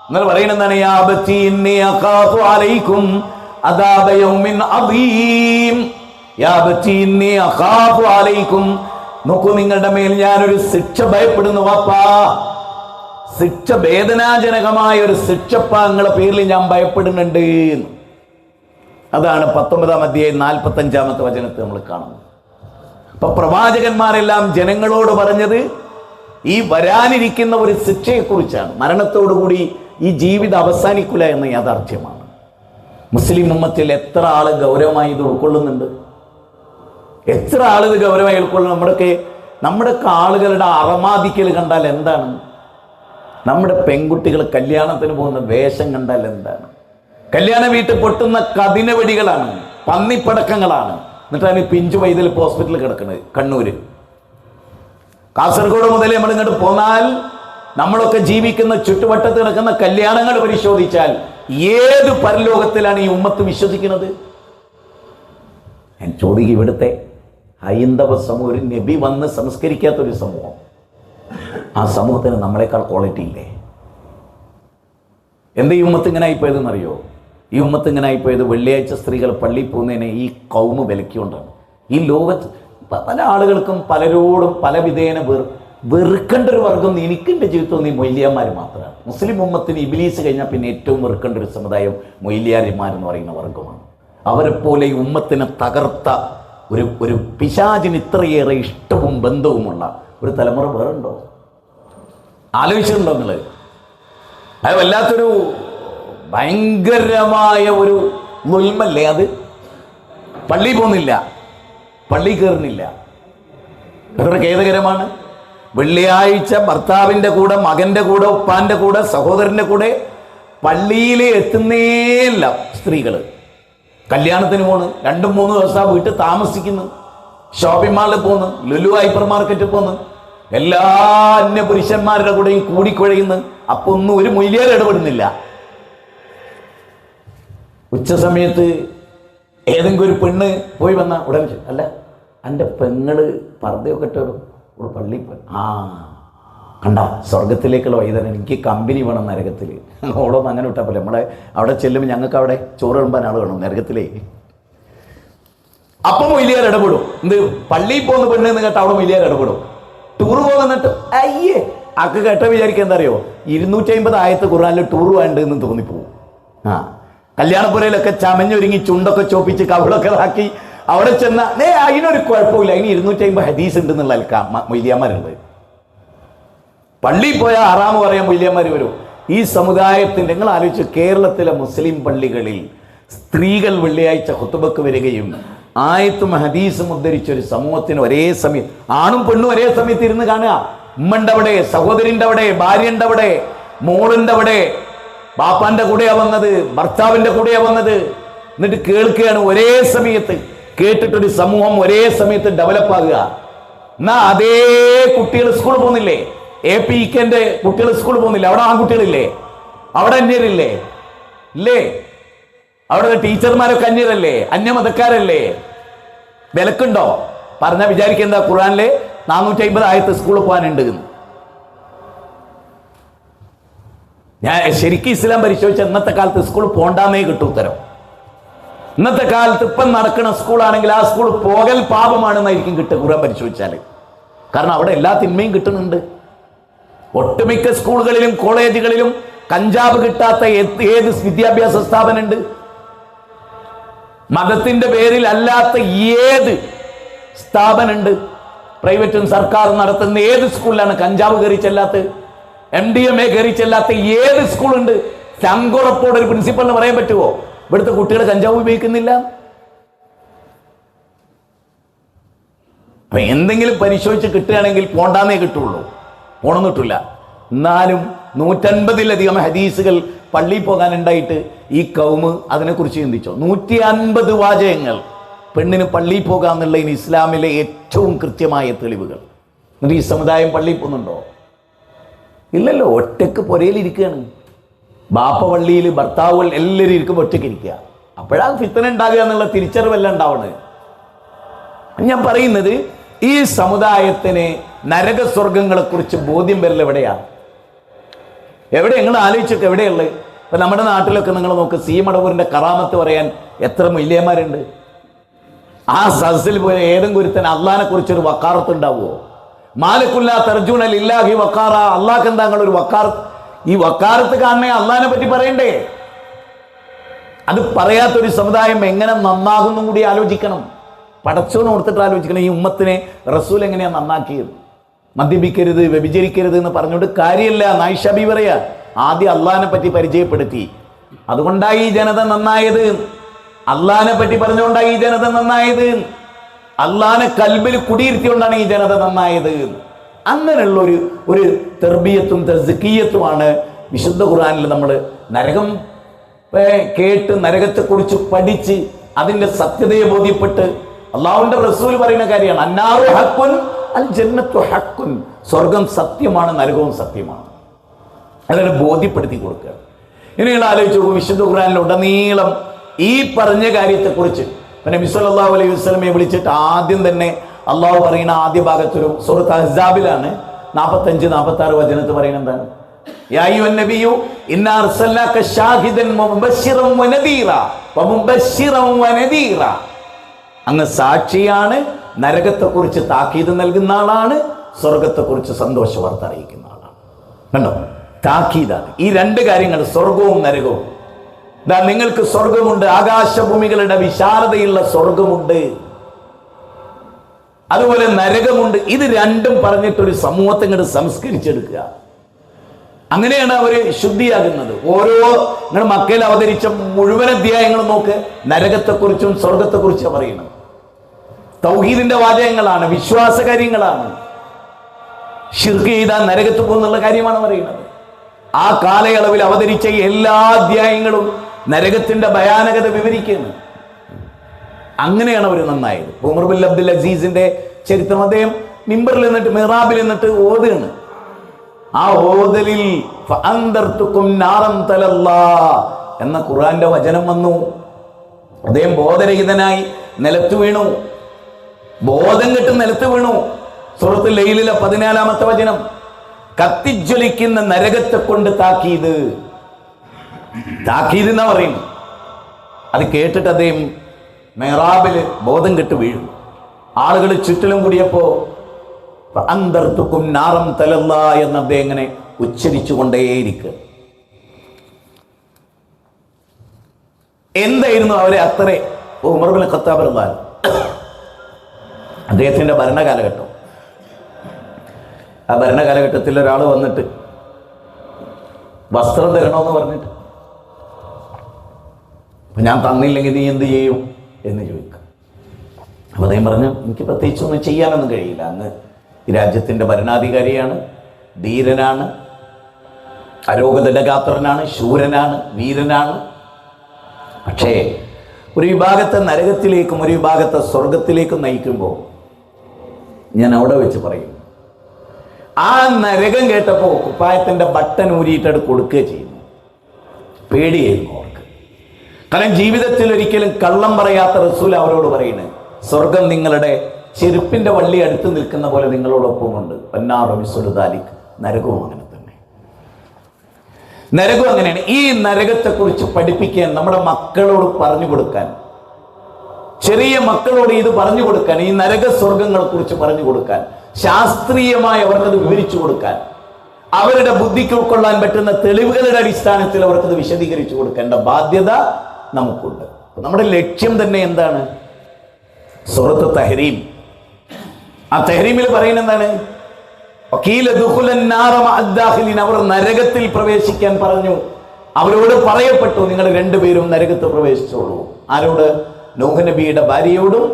നിങ്ങൾ പറയുന്നതാണ് യാ ബത്തി ഇന്നി അഖാഫു അലൈക്കും അദാബ യൗമിൻ അദീം. യാ ബത്തി ഇന്നി അഖാഫു അലൈക്കും, നോക്കൂ നിങ്ങളുടെ മേൽ ഞാനൊരു ശിക്ഷ ഭയപ്പെടുന്നു വാപ്പാ. ശിക്ഷ, വേദനാജനകമായ ഒരു ശിക്ഷപ്പാങ്ങളുടെ പേരിൽ ഞാൻ ഭയപ്പെടുന്നുണ്ട്. അതാണ് 19-ാം അധ്യായം 45-ാമത്തെ വചനത്തിൽ നമ്മൾ കാണുന്നത്. അപ്പൊ പ്രവാചകന്മാരെല്ലാം ജനങ്ങളോട് പറഞ്ഞത് ഈ വരാനിരിക്കുന്ന ഒരു ശിക്ഷയെക്കുറിച്ചാണ്. മരണത്തോടുകൂടി ഈ ജീവിതം അവസാനിക്കില്ല എന്ന യാഥാർത്ഥ്യമാണ്. മുസ്ലിം ഉമ്മത്തിൽ എത്ര ആള് ഗൗരവമായി ഇത് ഉൾക്കൊള്ളുന്നുണ്ട്? എത്ര ആളിത് ഗൗരവമായി ഉൾക്കൊള്ളുന്നു? നമ്മുടെയൊക്കെ ആളുകളുടെ അറമാദിക്കൽ കണ്ടാൽ എന്താണ്? നമ്മുടെ പെൺകുട്ടികൾ കല്യാണത്തിന് പോകുന്ന വേഷം കണ്ടാൽ എന്താണ്? കല്യാണ വീട്ടിൽ പൊട്ടുന്ന കതിന വെടികളാണ്, പന്നിപ്പടക്കങ്ങളാണ്. എന്നിട്ടാണ് പിഞ്ചു വൈതൽ ഹോസ്പിറ്റലിൽ കിടക്കുന്നത് കണ്ണൂര്. കാസർഗോഡ് മുതൽ നമ്മൾ ഇങ്ങോട്ട് പോന്നാൽ നമ്മളൊക്കെ ജീവിക്കുന്ന ചുറ്റുവട്ടത്ത് കിടക്കുന്ന കല്യാണങ്ങൾ പരിശോധിച്ചാൽ ഏത് പരലോകത്തിലാണ് ഈ ഉമ്മത്ത് വിശ്വസിക്കുന്നത്? ഞാൻ ചോദിക്കും, ഇവിടുത്തെ ഹൈന്ദവ സമൂഹം, ഒരു നബി വന്ന് സംസ്കരിക്കാത്തൊരു സമൂഹം, ആ സമൂഹത്തിന് നമ്മളെക്കാൾ ക്വാളിറ്റി ഇല്ലേ? എന്താ ഈ ഉമ്മത്ത് ഇങ്ങനെ ആയിപ്പോയതെന്നറിയോ? ഈ ഉമ്മത്ത് ഇങ്ങനെ ആയിപ്പോയത് വെള്ളിയാഴ്ച സ്ത്രീകൾ പള്ളിയിൽ പോകുന്നതിനെ ഈ കൗമ് വിലക്കിക്കൊണ്ടാണ്. ഈ ലോകത്ത് പല ആളുകൾക്കും പലരോടും പല വിധേന വെറുക്കേണ്ട ഒരു വർഗം എനിക്കെൻ്റെ ജീവിതത്തിൽ നീ മൊയ്ലിയാന്മാർ മാത്രമാണ്. മുസ്ലിം ഉമ്മത്തിന് ഇബ്ലീസ് കഴിഞ്ഞാൽ പിന്നെ ഏറ്റവും വെറുക്കേണ്ട ഒരു സമുദായം മൊയ്ലിയാരിമാരെന്ന് പറയുന്ന വർഗമാണ്. അവരെപ്പോലെ ഈ ഉമ്മത്തിനെ തകർത്ത ഒരു പിശാചിന് ഇത്രയേറെ ഇഷ്ടവും ബന്ധവുമുള്ള ഒരു തലമുറ വേറുണ്ടോ? ആലോചിച്ചിട്ടുണ്ടോ നിങ്ങൾ? അത് വല്ലാത്തൊരു ഭയങ്കരമായ ഒരു ദുൽമല്ലേ അത്? പള്ളി പോകുന്നില്ല, പള്ളി കയറുന്നില്ല. എത്ര ഖേദകരമാണ്. വെള്ളിയാഴ്ച ഭർത്താവിൻ്റെ കൂടെ, മകൻ്റെ കൂടെ, ഉപ്പാൻ്റെ കൂടെ, സഹോദരൻ്റെ കൂടെ പള്ളിയിൽ എത്തുന്നേയില്ല സ്ത്രീകൾ. കല്യാണത്തിന് പോണ്, 2-3 ദിവസം വീട്ടിൽ താമസിക്കുന്നു, ഷോപ്പിംഗ് മാളിൽ പോന്ന്, ലുലു ഹൈപ്പർ മാർക്കറ്റിൽ പോന്ന്, എല്ലാ അന്യ പുരുഷന്മാരുടെ കൂടെയും കൂടിക്കുഴയുന്നു. അപ്പൊ ഒന്നും ഒരു മൊയ്ലിയാർ ഇടപെടുന്നില്ല. ഉച്ച സമയത്ത് ഏതെങ്കിലും ഒരു പെണ്ണ് പോയി വന്ന ഉടനെ, അല്ല എൻ്റെ പെങ്ങള് പർദ്ദയൊക്കെ ഇട്ടോടും, ഇവിടെ പള്ളിയിൽ പോയി, ആ കണ്ട സ്വർഗത്തിലേക്കുള്ള വൈതരണം, എനിക്ക് കമ്പനി വേണം നരകത്തിൽ. ഓടൊന്നും അങ്ങനെ വിട്ടാൽ പോലെ നമ്മളെ അവിടെ ചെല്ലുമ്പോൾ ഞങ്ങൾക്ക് അവിടെ ചോറ് വിളമ്പാൻ ആൾ വേണം നരകത്തിലേ. അപ്പം മൊയ്ലിയാർ ഇടപെടും. എന്ത് പള്ളിയിൽ പോകുന്ന പെണ്ണ് എന്ന് കേട്ടാൽ അവിടെ മൊയ്ലിയാർ ഇടപെടും. ടൂർ പോകുന്നിട്ട് അയ്യേ ആക്ക് കേട്ട വിചാരിക്കുക എന്താ അറിയോ, 250 ആയത്ത് ഖുർആനിൽ ടൂർ വേണ്ട എന്ന് തോന്നിപ്പോവും. ആ കല്യാണപ്പുരയിലൊക്കെ ചമഞ്ഞൊരുങ്ങി ചുണ്ടൊക്കെ ചോപ്പിച്ച് കവിളൊക്കെ ആക്കി അവിടെ ചെന്ന അതിനൊരു കുഴപ്പമില്ല, അതിന് 250 ഹദീസ് ഉണ്ടെന്നുള്ള മൊയ്ലിയാന്മാരുണ്ട്. പള്ളിയിൽ പോയാൽ ആറാമ് പറയാൻ മൊയ്ലിയാന്മാർ വരും. ഈ സമുദായത്തിൻ്റെ, നിങ്ങൾ ആലോചിച്ച് കേരളത്തിലെ മുസ്ലിം പള്ളികളിൽ സ്ത്രീകൾ വെള്ളിയാഴ്ച ഖുതുബക്ക് വരികയും ആയത്തും ഹദീസും ഉദ്ധരിച്ചൊരു സമൂഹത്തിന് ഒരേ സമയം, ആണും പെണ്ണും ഒരേ സമയത്ത് ഇരുന്ന് കാണുക. ഉമ്മൻ്റെ അവിടെ, സഹോദരിൻ്റെ അവിടെ, ഭാര്യൻ്റെ അവിടെ, മോളിൻ്റെ അവിടെ, ബാപ്പാന്റെ കൂടെയാ വന്നത്, ഭർത്താവിന്റെ കൂടെയാ വന്നത്. എന്നിട്ട് കേൾക്കുകയാണ് ഒരേ സമയത്ത്. കേട്ടിട്ടൊരു സമൂഹം ഒരേ സമയത്ത് ഡെവലപ്പ് ആകുക. എന്നാ അതേ കുട്ടികൾ സ്കൂളിൽ പോകുന്നില്ലേ? APKന്റെ കുട്ടികൾ സ്കൂളിൽ പോകുന്നില്ല? അവിടെ ആൺകുട്ടികളില്ലേ? അവിടെ അന്യരില്ലേ? ഇല്ലേ? അവിടെ ടീച്ചർമാരൊക്കെ അന്യരല്ലേ? അന്യമതക്കാരല്ലേ? വിലക്കുണ്ടോ? പറഞ്ഞാൽ വിചാരിക്കുന്ന ഖുർആനിലെ 450 ആയത്ത് സ്കൂളിൽ പോകാനുണ്ട് എന്ന്. ഞാൻ ശരിക്കും ഇസ്ലാം പരിശോധിച്ച ഇന്നത്തെ കാലത്ത് സ്കൂളിൽ പോണ്ടാന്നേ കിട്ടും ഉത്തരം. ഇന്നത്തെ കാലത്ത് ഇപ്പം നടക്കുന്ന സ്കൂളാണെങ്കിൽ ആ സ്കൂൾ പോകൽ പാപമാണെന്നായിരിക്കും കിട്ടുക ഖുർആൻ പരിശോധിച്ചാൽ. കാരണം അവിടെ എല്ലാ തിന്മയും കിട്ടുന്നുണ്ട്. ഒട്ടുമിക്ക സ്കൂളുകളിലും കോളേജുകളിലും കഞ്ചാവ് കിട്ടാത്ത ഏത് വിദ്യാഭ്യാസ സ്ഥാപനമുണ്ട്? മതത്തിന്റെ പേരിൽ അല്ലാത്ത ഏത് സ്ഥാപനമുണ്ട്? പ്രൈവറ്റും സർക്കാരും നടത്തുന്ന ഏത് സ്കൂളിലാണ് കഞ്ചാവ് കയറി ചെല്ലാത്ത, MDMA കയറി ചെല്ലാത്ത ഏത് സ്കൂളുണ്ട്? ചങ്കുറപ്പോടെ ഒരു പ്രിൻസിപ്പലിന് പറയാൻ പറ്റുമോ ഇവിടുത്തെ കുട്ടികൾ കഞ്ചാവ് ഉപയോഗിക്കുന്നില്ല? അപ്പൊ എന്തെങ്കിലും പരിശോധിച്ച് കിട്ടുകയാണെങ്കിൽ പോണ്ടാന്നേ കിട്ടുള്ളൂ, പോണമെന്ന് കിട്ടില്ല. എന്നാലും 150-ലധികം ഹദീസുകൾ പള്ളിയിൽ പോകാനുണ്ടായിട്ട് ഈ കൗമ് അതിനെക്കുറിച്ച് ചിന്തിച്ചോ? 150 വാചകങ്ങൾ പെണ്ണിന് പള്ളിയിൽ പോകാന്നുള്ളതിന് ഇസ്ലാമിലെ ഏറ്റവും കൃത്യമായ തെളിവുകൾ. എന്നിട്ട് ഈ സമുദായം പള്ളിയിൽ പോകുന്നുണ്ടോ? ഇല്ലല്ലോ. ഒറ്റക്ക് പുരയിലിരിക്കുകയാണ്. ബാപ്പ പള്ളിയിൽ, ഭർത്താവുകൾ എല്ലാവരും ഇരിക്കുമ്പോൾ ഒറ്റയ്ക്ക് ഇരിക്കുക. അപ്പോഴാണ് ഫിത്തന ഉണ്ടാകുക എന്നുള്ള തിരിച്ചറിവെല്ലാം ഉണ്ടാവണത്. ഞാൻ പറയുന്നത് ഈ സമുദായത്തിന് നരകസ്വർഗങ്ങളെ കുറിച്ച് ബോധ്യം വരൽ എവിടെയാണ്? എവിടെ? നിങ്ങൾ ആലോചിച്ചൊക്കെ എവിടെയുള്ളത്? ഇപ്പൊ നമ്മുടെ നാട്ടിലൊക്കെ നിങ്ങൾ നോക്ക്, സി മടവൂരിന്റെ കറാമത്ത് പറയാൻ എത്ര മൂല്യന്മാരുണ്ട്. ആ സദസ്സിൽ പോയ ഏതെങ്കിലും ഒരുത്തൻ അള്ളാഹിനെ കുറിച്ചൊരു വക്കാറത്ത് ഉണ്ടാവുമോ? മാലിക്കുല്ലാ തർജൂന ലില്ലാഹി വക്കാറ. അള്ളാഹ് എന്താ ഒരു വക്കാറത്ത്? ഈ വക്കാറത്ത് കാണണേ അള്ളാഹിനെ പറ്റി പറയണ്ടേ? അത് പറയാത്തൊരു സമുദായം എങ്ങനെ നന്നാകുന്നു കൂടി ആലോചിക്കണം. പടച്ചോന്ന് കൊടുത്തിട്ട് ആലോചിക്കണം. ഈ ഉമ്മത്തിനെ റസൂൽ എങ്ങനെയാ നന്നാക്കിയത്? മദ്യപിക്കരുത്, വ്യഭിചരിക്കരുത് എന്ന് പറഞ്ഞുകൊണ്ട് കാര്യമില്ല. നായിഷബി പറയാ, ആദ്യം അള്ളാഹിനെ പറ്റി പരിചയപ്പെടുത്തി, അതുകൊണ്ടായി ഈ ജനത നന്നായത്. അള്ളാഹിനെ പറ്റി പറഞ്ഞുകൊണ്ടായി ഈ ജനത നന്നായത്. അള്ളാഹിനെ കൽബിൽ കുടിയിരുത്തിക്കൊണ്ടാണ് ഈ ജനത നന്നായത്. അങ്ങനെയുള്ള ഒരു തെർബിയത്തും തസ്കിയത്തുമാണ് വിശുദ്ധ ഖുർആനിൽ നമ്മൾ നരകം കേട്ട് നരകത്തെക്കുറിച്ച് പഠിച്ച് അതിൻ്റെ സത്യതയെ ബോധ്യപ്പെട്ട് അള്ളാഹുവിന്റെ റസൂൽ പറയുന്ന കാര്യമാണ്. അന്നാറു ഹഖ്കുൻ അൽ ജന്നത്തു ഹഖ്കുൻ. സ്വർഗം സത്യമാണ്, നരകവും സത്യമാണ്. അതിനെ ബോധ്യപ്പെടുത്തി കൊടുക്കുക. ഇനി നിങ്ങൾ ആലോചിച്ച് നോക്കൂ, വിശുദ്ധ ഖുർആനിൽ ഉടനീളം ഈ പറഞ്ഞ കാര്യത്തെക്കുറിച്ച് നബി സല്ലല്ലാഹു അലൈഹി വസല്ലമയെ വിളിച്ചിട്ട് ആദ്യം തന്നെ അള്ളാഹു പറയുന്ന ആദ്യ ഭാഗത്തൊരു സൂറത്ത് അഹ്സാബിലാണ് 45-46 വചനത്ത് പറയുന്നത് എന്താണ്? യാ അയ്യുഹൻ നബിയു ഇന്നാ അർസൽനാക ഷാഹിദൻ വമുബശ്ശിറൻ വനദീറ. അങ്ങ് സാക്ഷിയാണ്, നരകത്തെക്കുറിച്ച് താക്കീത് നൽകുന്ന ആളാണ്, സ്വർഗത്തെക്കുറിച്ച് സന്തോഷ വാർത്ത അറിയിക്കുന്ന ആളാണ്. കണ്ടോ? താക്കീതാണ്. ഈ രണ്ട് കാര്യങ്ങൾ, സ്വർഗവും നരകവും. നിങ്ങൾക്ക് സ്വർഗമുണ്ട്, ആകാശഭൂമികളുടെ വിശാലതയുള്ള സ്വർഗമുണ്ട്, അതുപോലെ നരകമുണ്ട്. ഇത് രണ്ടും പറഞ്ഞിട്ടൊരു സമൂഹത്തെ ഇങ്ങോട്ട് സംസ്കരിച്ചെടുക്കുക. അങ്ങനെയാണ് അവര് ശുദ്ധിയാകുന്നത്. ഓരോ നിങ്ങൾ മക്കയിൽ അവതരിച്ച മുഴുവൻ അധ്യായങ്ങളും നോക്ക്, നരകത്തെക്കുറിച്ചും സ്വർഗത്തെക്കുറിച്ചും പറയുന്നത്. തൗഹീദിന്റെ വാചകങ്ങളാണ്, വിശ്വാസ കാര്യങ്ങളാണ്. ശിർക്ക് ചെയ്താൽ നരകത്ത് പോകുന്നുള്ള കാര്യമാണ് പറയുന്നത്. ആ കാലയളവിൽ അവതരിച്ച എല്ലാ അധ്യായങ്ങളും നരകത്തിന്റെ ഭയാനകത വിവരിക്കുന്നു. അങ്ങനെയാണ് അവർ നന്നായത്. ഉമർ ബിൻ അബ്ദുൽ അസീസിന്റെ ചരിത്രം, അദ്ദേഹം മിമ്പറിൽ നിന്നിട്ട് മിഹ്റാബിൽ നിന്നിട്ട് ഓതുകയാണ്. ആ ഓതലിൽ എന്ന ഖുർആന്റെ വചനം വന്നു. അദ്ദേഹം ബോധരഹിതനായി നിലത്ത് വീണു, ബോധം കെട്ട് നിലത്ത് വീണു. സൂറത്തുൽ ലൈലിലെ 14-ാമത്തെ വചനം, കത്തിജ്വലിക്കുന്ന നരകത്തെ കൊണ്ട് താക്കീത് എന്നാ പറയുന്നു. അത് കേട്ടിട്ട് അദ്ദേഹം മെഹ്റാബില് ബോധം കെട്ട് വീഴും. ആളുകൾ ചുറ്റിലും കൂടിയപ്പോ അന്തർത്തുക്കും നാറം തലല്ല എന്ന് അദ്ദേഹം ഇങ്ങനെ ഉച്ചരിച്ചു കൊണ്ടേയിരിക്കുക. എന്തായിരുന്നു അവരെ അത്ര? ഉമർ ബിൻ ഖത്താബ് റളിയല്ലാഹു അൻഹു അദ്ദേഹത്തിന്റെ ഭരണകാലഘട്ടം. ആ ഭരണകാലഘട്ടത്തിൽ ഒരാൾ വന്നിട്ട് വസ്ത്രം തരണമെന്ന് പറഞ്ഞിട്ട് അപ്പം ഞാൻ തന്നില്ലെങ്കിൽ നീ എന്ത് ചെയ്യും എന്ന് ചോദിക്കും. അപ്പം അദ്ദേഹം പറഞ്ഞു, എനിക്ക് പ്രത്യേകിച്ചൊന്നും ചെയ്യാനൊന്നും കഴിയില്ല, അങ്ങ് ഈ രാജ്യത്തിൻ്റെ ഭരണാധികാരിയാണ്, ധീരനാണ്, അരോഗതടഗാത്രനാണ്, ശൂരനാണ്, വീരനാണ്. പക്ഷേ ഒരു വിഭാഗത്തെ നരകത്തിലേക്കും ഒരു വിഭാഗത്തെ സ്വർഗത്തിലേക്കും നയിക്കുമ്പോൾ ഞാൻ അവിടെ വെച്ച് പറയും, ആ നരകം കേട്ടപ്പോൾ കുപ്പായത്തിൻ്റെ ബട്ടൺ ഊരിയിട്ടത് കൊടുക്കുകയും ചെയ്യുന്നു. പേടിയായിരുന്നു അവർക്ക്. കാരണം ജീവിതത്തിൽ ഒരിക്കലും കള്ളം പറയാത്ത റസൂൽ അവരോട് പറയുന്നത്, സ്വർഗം നിങ്ങളുടെ ചെരുപ്പിൻ്റെ വള്ളി അടുത്ത് നിൽക്കുന്ന പോലെ നിങ്ങളോടൊപ്പമുണ്ട്. പന്നാറുമിസുലുദാലിക്, നരകവും അങ്ങനെ തന്നെ. നരകം അങ്ങനെയാണ്. ഈ നരകത്തെക്കുറിച്ച് പഠിപ്പിക്കാൻ, നമ്മുടെ മക്കളോട് പറഞ്ഞു കൊടുക്കാൻ, ചെറിയ മക്കളോട് ഇത് പറഞ്ഞു കൊടുക്കാൻ, ഈ നരക സ്വർഗങ്ങളെ കുറിച്ച് പറഞ്ഞു കൊടുക്കാൻ, ശാസ്ത്രീയമായി അവർക്കത് വിവരിച്ചു കൊടുക്കാൻ, അവരുടെ ബുദ്ധിക്ക് ഉൾക്കൊള്ളാൻ പറ്റുന്ന തെളിവുകളുടെ അടിസ്ഥാനത്തിൽ അവർക്കത് വിശദീകരിച്ചു കൊടുക്കേണ്ട ബാധ്യത നമുക്കുണ്ട്. നമ്മുടെ ലക്ഷ്യം തന്നെ എന്താണ്? സൂറത്ത് തഹരീം. ആ തഹരീമിൽ പറയുന്നത് എന്താണ്? അവർ നരകത്തിൽ പ്രവേശിക്കാൻ പറഞ്ഞു. അവരോട് പറയപ്പെട്ടു, നിങ്ങൾ രണ്ടുപേരും നരകത്ത് പ്രവേശിച്ചോളൂ. ആരോട്? നൂഹ് നബിയുടെ ഭാര്യയോടും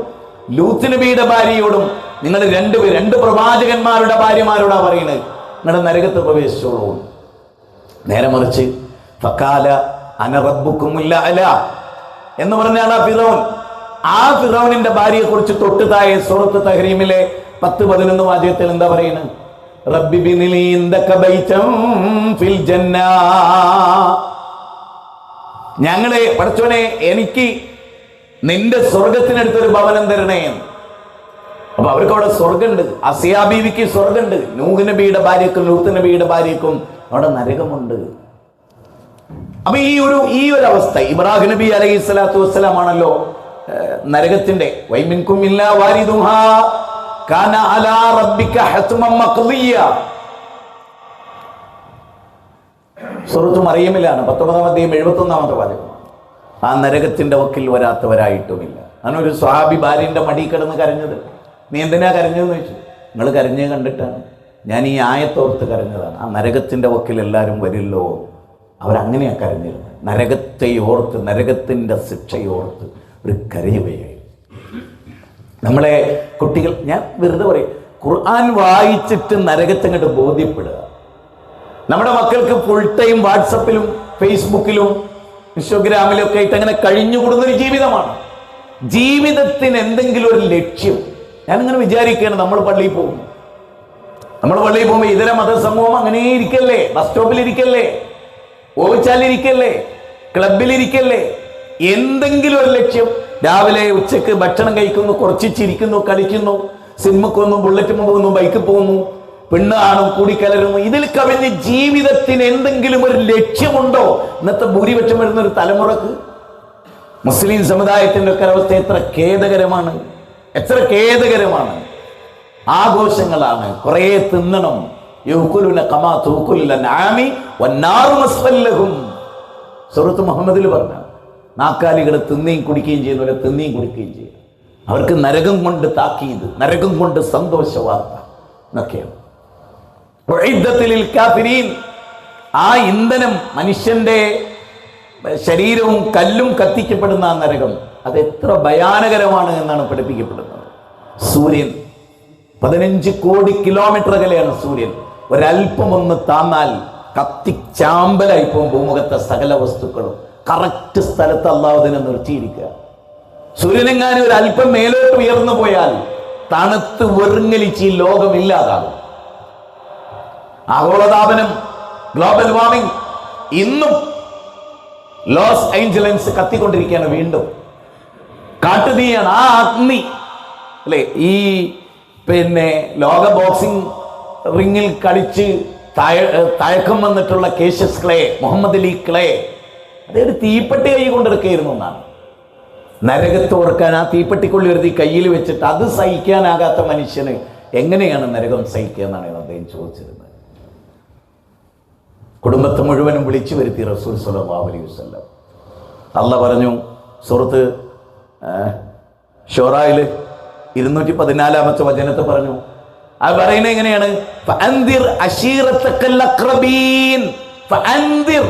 ലൂത്ത് നബിയുടെ ഭാര്യയോടും. നിങ്ങൾ രണ്ടുപേരും, രണ്ട് പ്രവാചകന്മാരുടെ ഭാര്യമാരോടാ പറയുന്നത്, നിങ്ങൾ നരകത്ത് പ്രവേശിച്ചോളൂ. നേരെ മറിച്ച് ഫഖാല അന റബ്ബുക്കുമുൽ അഅല എന്ന് പറഞ്ഞാൽ ആ ഫിറൗനിന്റെ ഭാര്യയെ കുറിച്ച് തൊട്ട് താഴെ സൂറത്ത് തഹരീമിലെ 10-11 വാചകത്തിൽ എന്താ പറയുന്നത്? റബ്ബി ബിനിലി ഇൻദക ബൈതം ഫിൽ ജന്ന, ഞങ്ങളെ പടച്ചോനെ എനിക്ക് നിന്റെ സ്വർഗത്തിനടുത്തൊരു ഭവനം തരണേ. അപ്പൊ അവർക്ക് അവിടെ സ്വർഗമുണ്ട്. അസിയാ ബീവിക്ക് സ്വർഗമുണ്ട്. നൂഹ് നബിയുടെ ഭാര്യക്കും ലൂത്ത് നബിയുടെ ഭാര്യക്കും അവിടെ നരകമുണ്ട്. അപ്പൊ ഈ ഒരു അവസ്ഥ, ഇബ്രാഹിം നബി അലൈഹി സ്വലാത്തു വസ്സലാം ആണല്ലോ നരകത്തിന്റെ വൈമിൻകും ഇല്ലാ വാരിദുഹാ കാന അലാ റബ്ബിക ഹത്മൻ മഖ്ദിയ. സൂറത്ത് മറിയമിലാണ് 19-ാം അധ്യായം 71-ാമത്തെ വാചകം. ആ നരകത്തിന്റെ വക്കിൽ വരാത്തവരായിട്ടുമില്ല. അങ്ങനെ ഒരു സ്വഹാബി ഭാര്യന്റെ മടി കിടന്ന് കരഞ്ഞത്. നീ എന്തിനാ കരഞ്ഞതെന്ന് ചോദിച്ചു. നിങ്ങൾ കരഞ്ഞ് കണ്ടിട്ടാണ്, ഞാൻ ഈ ആയത്തോർത്ത് കരഞ്ഞതാണ്. ആ നരകത്തിന്റെ വക്കിൽ എല്ലാവരും വരില്ലോ, അവരങ്ങനെയാണ് കരഞ്ഞിരുന്നത്. നരകത്തെ ഓർത്ത്, നരകത്തിന്റെ ശിക്ഷയോർത്ത് ഒരു കരയുകയായി. നമ്മളെ കുട്ടികൾ, ഞാൻ വെറുതെ പറയും, ഖുർആൻ വായിച്ചിട്ട് നരകത്തങ്ങോട്ട് ബോധ്യപ്പെടുക. നമ്മുടെ മക്കൾക്ക് ഫുൾ ടൈം വാട്സപ്പിലും ഫേസ്ബുക്കിലും ഇൻസ്റ്റഗ്രാമിലും ഒക്കെ ആയിട്ട് അങ്ങനെ കഴിഞ്ഞുകൂടുന്നൊരു ജീവിതമാണ്. ജീവിതത്തിന് എന്തെങ്കിലും ഒരു ലക്ഷ്യം. ഞാനിങ്ങനെ വിചാരിക്കുകയാണ്, നമ്മൾ പള്ളിയിൽ പോകുമ്പോൾ ഇതര മതസമൂഹം അങ്ങനെ ഇരിക്കല്ലേ, ബസ് സ്റ്റോപ്പിലിരിക്കല്ലേ, ഓവിച്ചാലിരിക്കല്ലേ, ക്ലബിലിരിക്കല്ലേ, എന്തെങ്കിലും ഒരു ലക്ഷ്യം. രാവിലെ ഉച്ചക്ക് ഭക്ഷണം കഴിക്കുന്നു, കുറച്ച് ചിരിക്കുന്നു, കളിക്കുന്നു, സിനിമക്ക് വന്നു, ബുള്ളറ്റ് പോകുന്നു, ബൈക്കിൽ പോകുന്നു, പെണ്ണ് ആണും കൂടിക്കലരുന്നു. ഇതിൽ കവിഞ്ഞ് ജീവിതത്തിന് എന്തെങ്കിലും ഒരു ലക്ഷ്യമുണ്ടോ? ഇന്നത്തെ ഭൂരിപക്ഷം വരുന്ന ഒരു തലമുറക്ക് മുസ്ലിം സമുദായത്തിന്റെ ഒക്കെ അവസ്ഥ എത്ര ഖേദകരമാണ്, എത്ര ഖേദകരമാണ്. ആഘോഷങ്ങളാണ്, കുറേ തിന്നണം. സൂറത്ത് മുഹമ്മദിൽ പറഞ്ഞ നാക്കാലികൾ തിന്നുകയും കുടിക്കുകയും ചെയ്യുന്ന പോലെ തിന്നുകയും കുടിക്കുകയും ചെയ്യും. അവർക്ക് നരകം കൊണ്ട് താക്കീത്, നരകം കൊണ്ട് സന്തോഷ വാർത്ത എന്നൊക്കെയാണ്. ആ ഇന്ധനം, മനുഷ്യന്റെ ശരീരവും കല്ലും കത്തിക്കപ്പെടുന്ന ആ നരകം, അത് എത്ര ഭയാനകരമാണ് എന്നാണ് പഠിപ്പിക്കപ്പെടുന്നത്. സൂര്യൻ 15 കോടി കിലോമീറ്റർ അകലെയാണ് സൂര്യൻ. ഒരല്പം ഒന്ന് താന്നാൽ കത്തിച്ചാമ്പലായി പോകും ഭൂമുഖത്തെ സകല വസ്തുക്കളും. കറക്റ്റ് സ്ഥലത്ത് അല്ലാഹു അതിനെ നിർത്തിയിരിക്കുക. സൂര്യനെങ്ങാനും ഒരു അല്പം മേലോട്ട് ഉയർന്നു പോയാൽ തണുത്ത് വെറുങ്ങലിച്ച് ഈ ലോകമില്ലാതാകും. ആഗോളതാപനം, ഗ്ലോബൽ വാർമിംഗ്, ഇന്നും ലോസ് ഏഞ്ചലൻസ് കത്തിക്കൊണ്ടിരിക്കുകയാണ്. വീണ്ടും കാട്ടുതീയാണ്. ആ അഗ്നി അല്ലെ, ഈ ലോക ബോക്സിംഗ് റിങ്ങിൽ കളിച്ച് തഴക്കം വന്നിട്ടുള്ള gaseous clay, Muhammad Ali clay, അതൊരു തീപ്പെട്ടി കൈ കൊണ്ടെടുക്കുകയായിരുന്നു എന്നാണ്. നരകത്ത് ഓർക്കാൻ ആ തീപ്പെട്ടിക്കൊള്ളി ഒരു കയ്യിൽ വെച്ചിട്ട് അത് സഹിക്കാനാകാത്ത മനുഷ്യന് എങ്ങനെയാണ് നരകം സഹിക്കുക എന്നാണ് അദ്ദേഹം ചോദിച്ചിരുന്നത്. കുടുംബത്തെ മുഴുവനും വിളിച്ചു വരുത്തി റസൂൽ സ്വല്ലല്ലാഹു അലൈഹി വസല്ലം. അല്ലാഹ് പറഞ്ഞു സൂറത്ത് ഷൂറായിൽ 214-ാമത്തെ വചനത്തെ പറഞ്ഞു. അത് പറയുന്നത് എങ്ങനെയാണ്? ഫഅൻദിർ അശീറതകൽ അഖ്റബീൻ. ഫഅൻദിർ,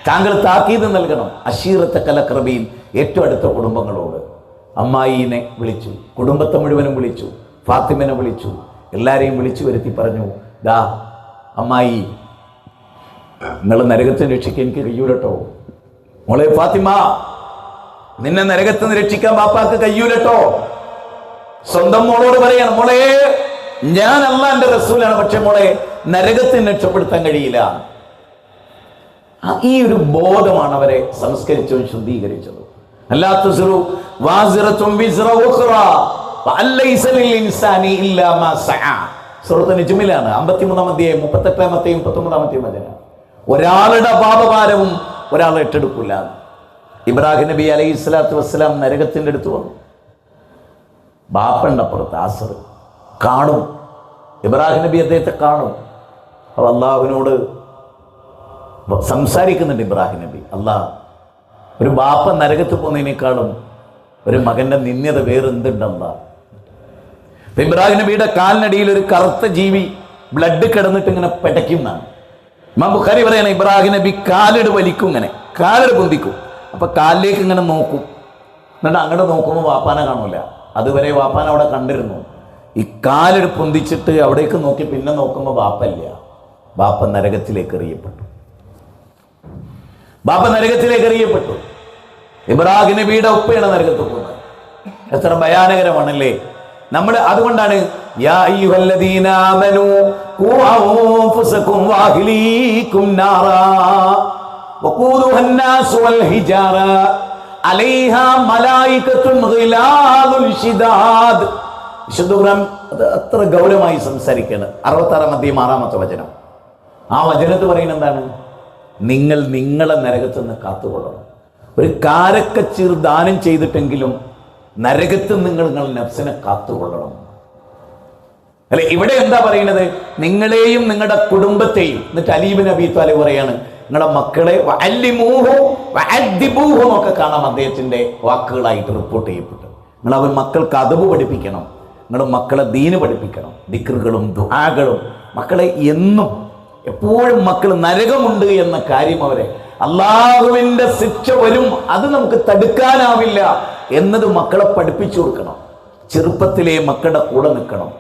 താങ്കൾ താക്കീത് നൽകണം. അശീറത്തെ കലക്രബീൻ, ഏറ്റവും അടുത്ത കുടുംബങ്ങളോട്. അമ്മായിനെ വിളിച്ചു, കുടുംബത്തെ മുഴുവനും വിളിച്ചു, ഫാത്തിമനെ വിളിച്ചു, എല്ലാവരെയും വിളിച്ചു വരുത്തി പറഞ്ഞു, ദാ അമ്മായി, നിങ്ങൾ നരകത്തിൽ രക്ഷിക്കാൻ എനിക്ക് കഴിയൂലട്ടോ. മോളെ ഫാത്തിമ, നിന്നെ നരകത്തിൽ നിന്ന് രക്ഷിക്കാൻ ബാപ്പാക്ക് കഴിയൂലട്ടോ. സ്വന്തം മോളോട് പറയാണ്, മോളെ ഞാൻ അല്ലാഹുവിന്റെ റസൂലാണ്, പക്ഷെ മോളെ നരകത്തിന് രക്ഷപ്പെടുത്താൻ കഴിയില്ല. ഈ ഒരു ബോധമാണ് അവരെ സംസ്കരിച്ചതും ശുദ്ധീകരിച്ചതും. സൂറത്തുൽ നജ്മിലാണ് 53-ാം അധ്യായം 38-ാമത്തെയും 39-ാമത്തെയും വചനം. ഒരാളുടെ പാപഭാരവും ഒരാൾ ഏറ്റെടുക്കില്ല. ഇബ്രാഹിം നബി അലൈഹി സ്വലാത്തു വസ്സലാം നരകത്തിന്റെ അടുത്ത് വന്നു. ബാപ്പണ്ടപ്പുറത്ത് ആസർ കാണും. ഇബ്രാഹിം നബി അദ്ദേഹത്തെ കാണും. അപ്പോൾ അള്ളാഹുവിനോട് സംസാരിക്കുന്നുണ്ട് ഇബ്രാഹിം നബി. അള്ളാഹ്, ഒരു ബാപ്പ നരകത്ത് പോകുന്നതിനേക്കാളും ഒരു മകന്റെ നിന്യത വേറെന്തുണ്ടല്ല. ഇബ്രാഹിം നബിയുടെ കാലിനടിയിൽ ഒരു കറുത്ത ജീവി ബ്ലഡ് കിടന്നിട്ട് ഇങ്ങനെ പെടയ്ക്കുന്നതാണ്. ഇമാം ബുഖാരി പറയണ, ഇബ്രാഹിം നബി കാലിട് വലിക്കും, ഇങ്ങനെ കാലിട് പൊന്തിക്കും. അപ്പൊ കാലിലേക്ക് ഇങ്ങനെ നോക്കും. എന്നിട്ട് അങ്ങോട്ട് നോക്കുമ്പോൾ വാപ്പാനെ കാണൂല. അതുവരെ വാപ്പാൻ അവിടെ കണ്ടിരുന്നു. ഈ കാലിട് പൊന്തിച്ചിട്ട് അവിടേക്ക് നോക്കി പിന്നെ നോക്കുമ്പോൾ വാപ്പല്ല. ബാപ്പ നരകത്തിലേക്ക് എറിയപ്പെട്ടു. ബാപ്പ നരകത്തിലേക്ക് എറിയപ്പെട്ടു. ഇബ്രാഹിം നബിയുടെ ഉപ്പയാണ് നരകത്ത് പോകുന്നത്. എത്ര ഭയാനകരമാണല്ലേ. നമ്മൾ അതുകൊണ്ടാണ് യാ അയ്യുഹല്ലദീന ആമനൂ ഖൂ അൻഫുസകും വഅഹ്ലീകും നാറാ വഖൂദുഹാ അന്നാസു വൽ ഹിജാറ അലൈഹാ മലായികത്തുൻ ഗിലാദുൻ ശിദാദ്. വിശുദ്ധ ഖുർആൻ അത്ര ഗൗരവമായി സംസാരിക്കുകയാണ്. 66-ാം അധ്യായം 6-ാമത്തെ വചനം. ആ വചനത്ത് പറയുന്നത് എന്താണ്? നിങ്ങൾ നിങ്ങളെ നരകത്തിൽ നിന്ന് കാത്തുകൊള്ളണം. ഒരു കാരക്കച്ചീർ ദാനം ചെയ്തിട്ടെങ്കിലും നരകത്തിൽ നിങ്ങൾ നഫ്സിനെ കാത്തുകൊള്ളണം. അല്ലെ, ഇവിടെ എന്താ പറയുന്നത്? നിങ്ങളെയും നിങ്ങളുടെ കുടുംബത്തെയും. എന്നിട്ട് അലി ഇബ്നു അബീ ത്വാലിബ് പറയാണ്, നിങ്ങളുടെ മക്കളെ വഅല്ലിമൂഹു വഅദ്ദിബൂഹു എന്നൊക്കെ കാണാം അദ്ദേഹത്തിന്റെ വാക്കുകളായിട്ട് റിപ്പോർട്ട് ചെയ്യപ്പെട്ടു. നിങ്ങൾ അവർ മക്കൾക്ക് അദബ് പഠിപ്പിക്കണം, നിങ്ങളുടെ മക്കളെ ദീന് പഠിപ്പിക്കണം, ദിക്റുകളും ദുആകളും. മക്കളെ എന്നും എപ്പോഴും മക്കൾ നരകമുണ്ട് എന്ന കാര്യം, അവരെ അള്ളാഹുവിന്റെ ശിക്ഷ വരും, അത് നമുക്ക് തടുക്കാനാവില്ല എന്നത് മക്കളെ പഠിപ്പിച്ചു കൊടുക്കണം. ചെറുപ്പത്തിലെ മക്കളുടെ കൂടെ നിൽക്കണം.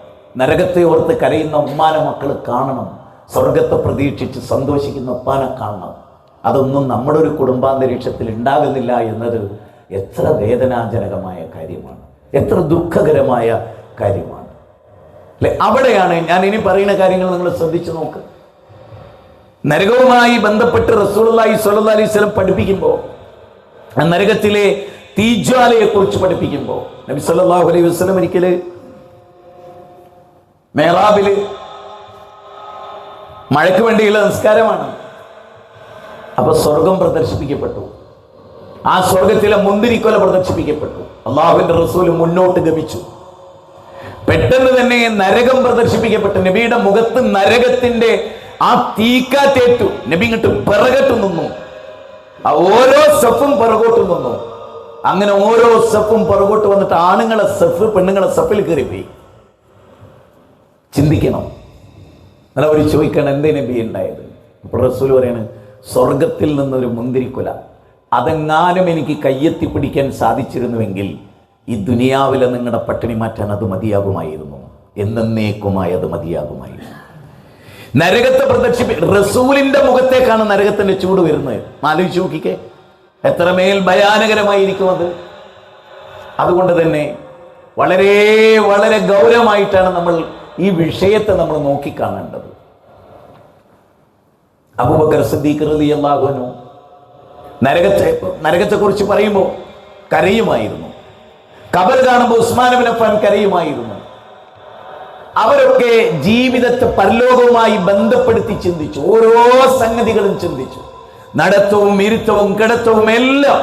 നരകത്തെ ഓർത്ത് കരയുന്ന ഉമ്മാനെ മക്കൾ കാണണം. സ്വർഗത്തെ പ്രതീക്ഷിച്ച് സന്തോഷിക്കുന്ന ഉപ്പാനെ കാണണം. അതൊന്നും നമ്മുടെ ഒരു കുടുംബാന്തരീക്ഷത്തിൽ ഉണ്ടാകുന്നില്ല എന്നത് എത്ര വേദനാജനകമായ കാര്യമാണ്, എത്ര ദുഃഖകരമായ കാര്യമാണ്, അല്ലെ? അവിടെയാണ് ഞാൻ ഇനി പറയുന്ന കാര്യങ്ങൾ നിങ്ങൾ ശ്രദ്ധിച്ചു നോക്ക്. നരകവുമായി ബന്ധപ്പെട്ട് റസൂലുള്ളാഹി സ്വല്ലല്ലാഹി അലൈഹി വസല്ലം പഠിപ്പിക്കുമ്പോൾ, നരകത്തിലെ തീജ്വാലയെ കുറിച്ച് പഠിപ്പിക്കുമ്പോൾ, നബി സല്ലല്ലാഹു അലൈഹി വസല്ലം ഒരിക്കല് മെഹ്റാബില് മഴയ്ക്ക് വേണ്ടിയുള്ള നമസ്കാരമാണ്. അപ്പൊ സ്വർഗം പ്രദർശിപ്പിക്കപ്പെട്ടു. ആ സ്വർഗത്തിലെ മുന്തിരിക്കൊല പ്രദർശിപ്പിക്കപ്പെട്ടു. അള്ളാഹുവിന്റെ റസൂൽ മുന്നോട്ട് ഗമിച്ചു. പെട്ടെന്ന് തന്നെ നരകം പ്രദർശിപ്പിക്കപ്പെട്ടു. നബിയുടെ മുഖത്ത് നരകത്തിന്റെ ആ തീക്കാറ്റേറ്റു. നബി ഇങ്ങോട്ട് പിറകോട്ട് നിന്നു. ആ ഓരോ സഫും പിറകോട്ട് നിന്നു. അങ്ങനെ ഓരോ സഫും പിറകോട്ട് വന്നിട്ട് ആണുങ്ങളെ സഫ് പെണ്ണുങ്ങളെ സഫിൽ കയറിപ്പോയി. ചിന്തിക്കണം. അല്ല, അവർ ചോദിക്കണം, എന്തേ നബി ഉണ്ടായത്? അപ്പോൾ റസൂൽ പറയാണ്, സ്വർഗത്തിൽ നിന്നൊരു മുന്തിരിക്കുല, അതെങ്ങാനും എനിക്ക് കയ്യെത്തി പിടിക്കാൻ സാധിച്ചിരുന്നുവെങ്കിൽ ഈ ദുനിയാവിലെ നിങ്ങളുടെ പട്ടിണി മാറ്റാൻ അത് മതിയാകുമായിരുന്നു, എന്നേക്കുമായി അത് മതിയാകുമായിരുന്നു. നരകത്തെ റസൂലിന്റെ മുഖത്തേക്കാണ് നരകത്തിന്റെ ചൂട് വരുന്നത്. ആലോചിച്ച് നോക്കിക്കേ, എത്രമേൽ ഭയാനകരമായിരിക്കും അത്. അതുകൊണ്ട് തന്നെ വളരെ വളരെ ഗൗരവമായിട്ടാണ് നമ്മൾ ഈ വിഷയത്തെ നമ്മൾ നോക്കിക്കാണേണ്ടത്. അബൂബക്കർ സിദ്ദീഖ് റളിയല്ലാഹു അൻഹു നരകത്തെ കുറിച്ച് പറയുമ്പോൾ കരയുമായിരുന്നു. ഖബർ കാണുമ്പോൾ ഉസ്മാൻ ഇബ്നു അഫ്ഫാൻ കരയുമായിരുന്നു. അവരൊക്കെ ജീവിതത്തെ പരലോകവുമായി ബന്ധപ്പെടുത്തി ചിന്തിച്ചു. ഓരോ സംഗതികളും ചിന്തിച്ചു. നടത്തവും ഇരുത്തവും കിടത്തവും എല്ലാം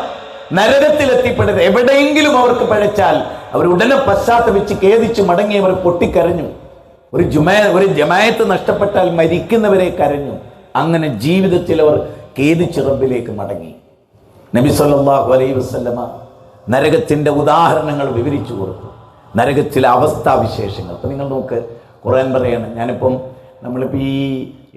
നരകത്തിലെത്തിപ്പെടുന്നത്. എവിടെയെങ്കിലും അവർക്ക് പഴച്ചാൽ അവർ ഉടനെ പശ്ചാത്തപിച്ച് ഖേദിച്ച് മടങ്ങി അവർ പൊട്ടിക്കരഞ്ഞു. ഒരു ജമായത്ത് നഷ്ടപ്പെട്ടാൽ മരിക്കുന്നവരെ കരഞ്ഞു. അങ്ങനെ ജീവിതത്തിൽ അവർ ഖേദിച്ച് റബ്ബിലേക്ക് മടങ്ങി. നബി സല്ലല്ലാഹു അലൈഹി വസല്ലമ നരകത്തിന്റെ ഉദാഹരണങ്ങൾ വിവരിച്ചു കൊടുത്തു. നരകത്തിലെ അവസ്ഥാവിശേഷങ്ങൾ. അപ്പം നിങ്ങൾ നോക്ക്, ഖുർആൻ പറയാണ്, ഞാനിപ്പം നമ്മളിപ്പോൾ ഈ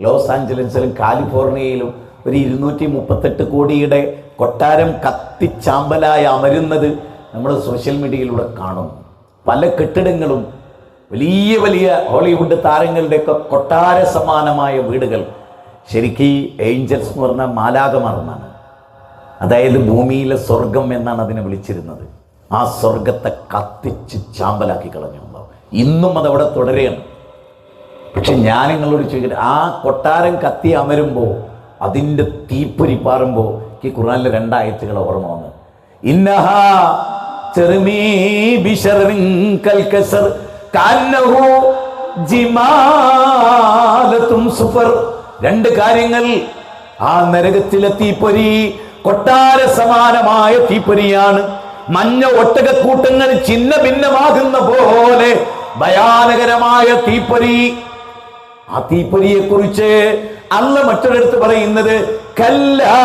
ലോസ് ആഞ്ചലസിലും കാലിഫോർണിയയിലും ഒരു 238 കോടിയുടെ കൊട്ടാരം കത്തിച്ചാമ്പലായി അമരുന്നത് നമ്മൾ സോഷ്യൽ മീഡിയയിലൂടെ കാണും. പല കെട്ടിടങ്ങളും വലിയ വലിയ ഹോളിവുഡ് താരങ്ങളുടെയൊക്കെ കൊട്ടാര സമാനമായ വീടുകൾ ശരിക്കും ഏഞ്ചൽസ് എന്ന് പറഞ്ഞാൽ മാലാഖമാർ എന്നാണ്. അതായത് ഭൂമിയിലെ സ്വർഗം എന്നാണ് അതിനെ വിളിച്ചിരുന്നത്. ആ സ്വർഗത്തെ കത്തിച്ച് ചാമ്പലാക്കി കളഞ്ഞു. ഇന്നും അതവിടെ തുടരുകയാണ്. പക്ഷെ ഞാൻ നിങ്ങളോട് ചോദിക്കട്ടെ, ആ കൊട്ടാരം കത്തി അമരുമ്പോൾ അതിൻ്റെ തീപ്പൊരി പാറുമ്പോൾ ഈ ഖുർആനിലെ 2 ആയത്തുകൾ ഓർമ്മ വന്ന്, ഇന്നഹാ ചെറുമീ ബിശറിൻ കൽകസർ കന്നഹു ജിമാലത്തും സുഫർ. 2 കാര്യങ്ങൾ. ആ നരകത്തിലെ തീപ്പൊരി കൊട്ടാര സമാനമായ തീപ്പൊരിയാണ്. മഞ്ഞ ഒട്ടകക്കൂട്ടങ്ങൾ ചിന്ന ഭിന്നമാകുന്ന പോലെ ഭയാനകരമായ തീപ്പൊരി. ആ തീപ്പൊരിയെ കുറിച്ച് അല്ല മറ്റൊരിടത്ത് പറയുന്നത് കല്ലാ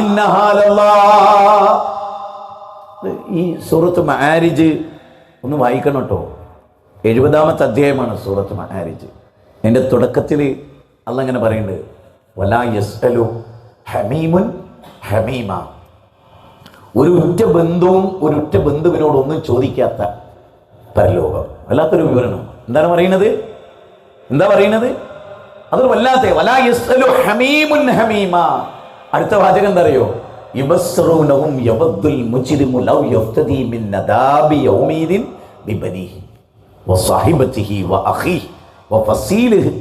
ഇന്നഹാ ലല്ലാഹ്. ഈ സൂറത്ത് മആരിജ് ഒന്ന് വായിക്കണം കേട്ടോ. 70-ാമത്തെ അധ്യായമാണ് സൂറത്ത് മആരിജ്. എൻ്റെ തുടക്കത്തിൽ അല്ല ഇങ്ങനെ പറയുന്നുണ്ട്, വലാ യസ്അലു ഹമീമുൻ ഹമീമ. ഒരു ഉറ്റ ബന്ധുവും ഒരു ഉറ്റ ബന്ധുവിനോടൊന്നും ചോദിക്കാത്ത പരലോകം. വല്ലാത്തൊരു വിവരണം. എന്താണ് പറയുന്നത്? എന്താ പറയുന്നത്? അതൊരു വല്ലാത്ത വലാ യസ്അലു ഹമീമുൻ ഹമീമ. അടുത്ത വാചകം എന്താ അറിയോ? യുബസ്റൂനഹും യവദ്ദുൽ മുജ്രിമു ലൗ യഫ്തദി മിൻ നദാബി യൗമീദിൻ ബിബനിഹി വസഹിബതിഹി വഅഖീഹി വഫസീലിഹി.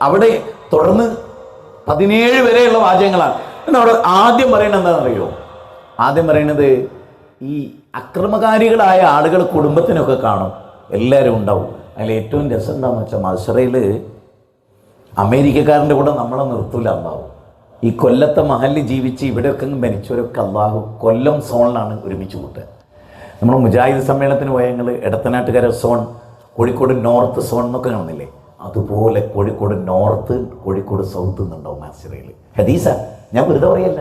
അവിടെ തുടർന്ന് 17 വരെയുള്ള വാചകങ്ങളാണ്. എന്നാൽ അവിടെ ആദ്യം പറയുന്നത് എന്താണെന്ന് അറിയോ? ആദ്യം പറയുന്നത് ഈ അക്രമകാരികളായ ആളുകൾ കുടുംബത്തിനൊക്കെ കാണും, എല്ലാവരും ഉണ്ടാവും. അതിൽ ഏറ്റവും രസം എന്താണെന്ന് വെച്ചാൽ മസ്റയിൽ അമേരിക്കക്കാരൻ്റെ കൂടെ നമ്മളെ നിർത്തൂല അള്ളാഹു. ഈ കൊല്ലത്തെ മഹലിൽ ജീവിച്ച് ഇവിടെയൊക്കെ മരിച്ചവരൊക്കെ അള്ളാഹു കൊല്ലം സോണിലാണ് ഒരുമിച്ച് കൂട്ടുക. നമ്മൾ മുജാഹിദ് സമ്മേളനത്തിന് പോയ ഞങ്ങൾ Edathanattukara zone, Kozhikode north zone എന്നൊക്കെ കാണുന്നില്ലേ, അതുപോലെ കോഴിക്കോട് നോർത്ത് കോഴിക്കോട് സൗത്ത് എന്നുണ്ടാവും മസ്റയിൽ. ഹദീസ, ഞാൻ വെറുതെ പറയല്ല.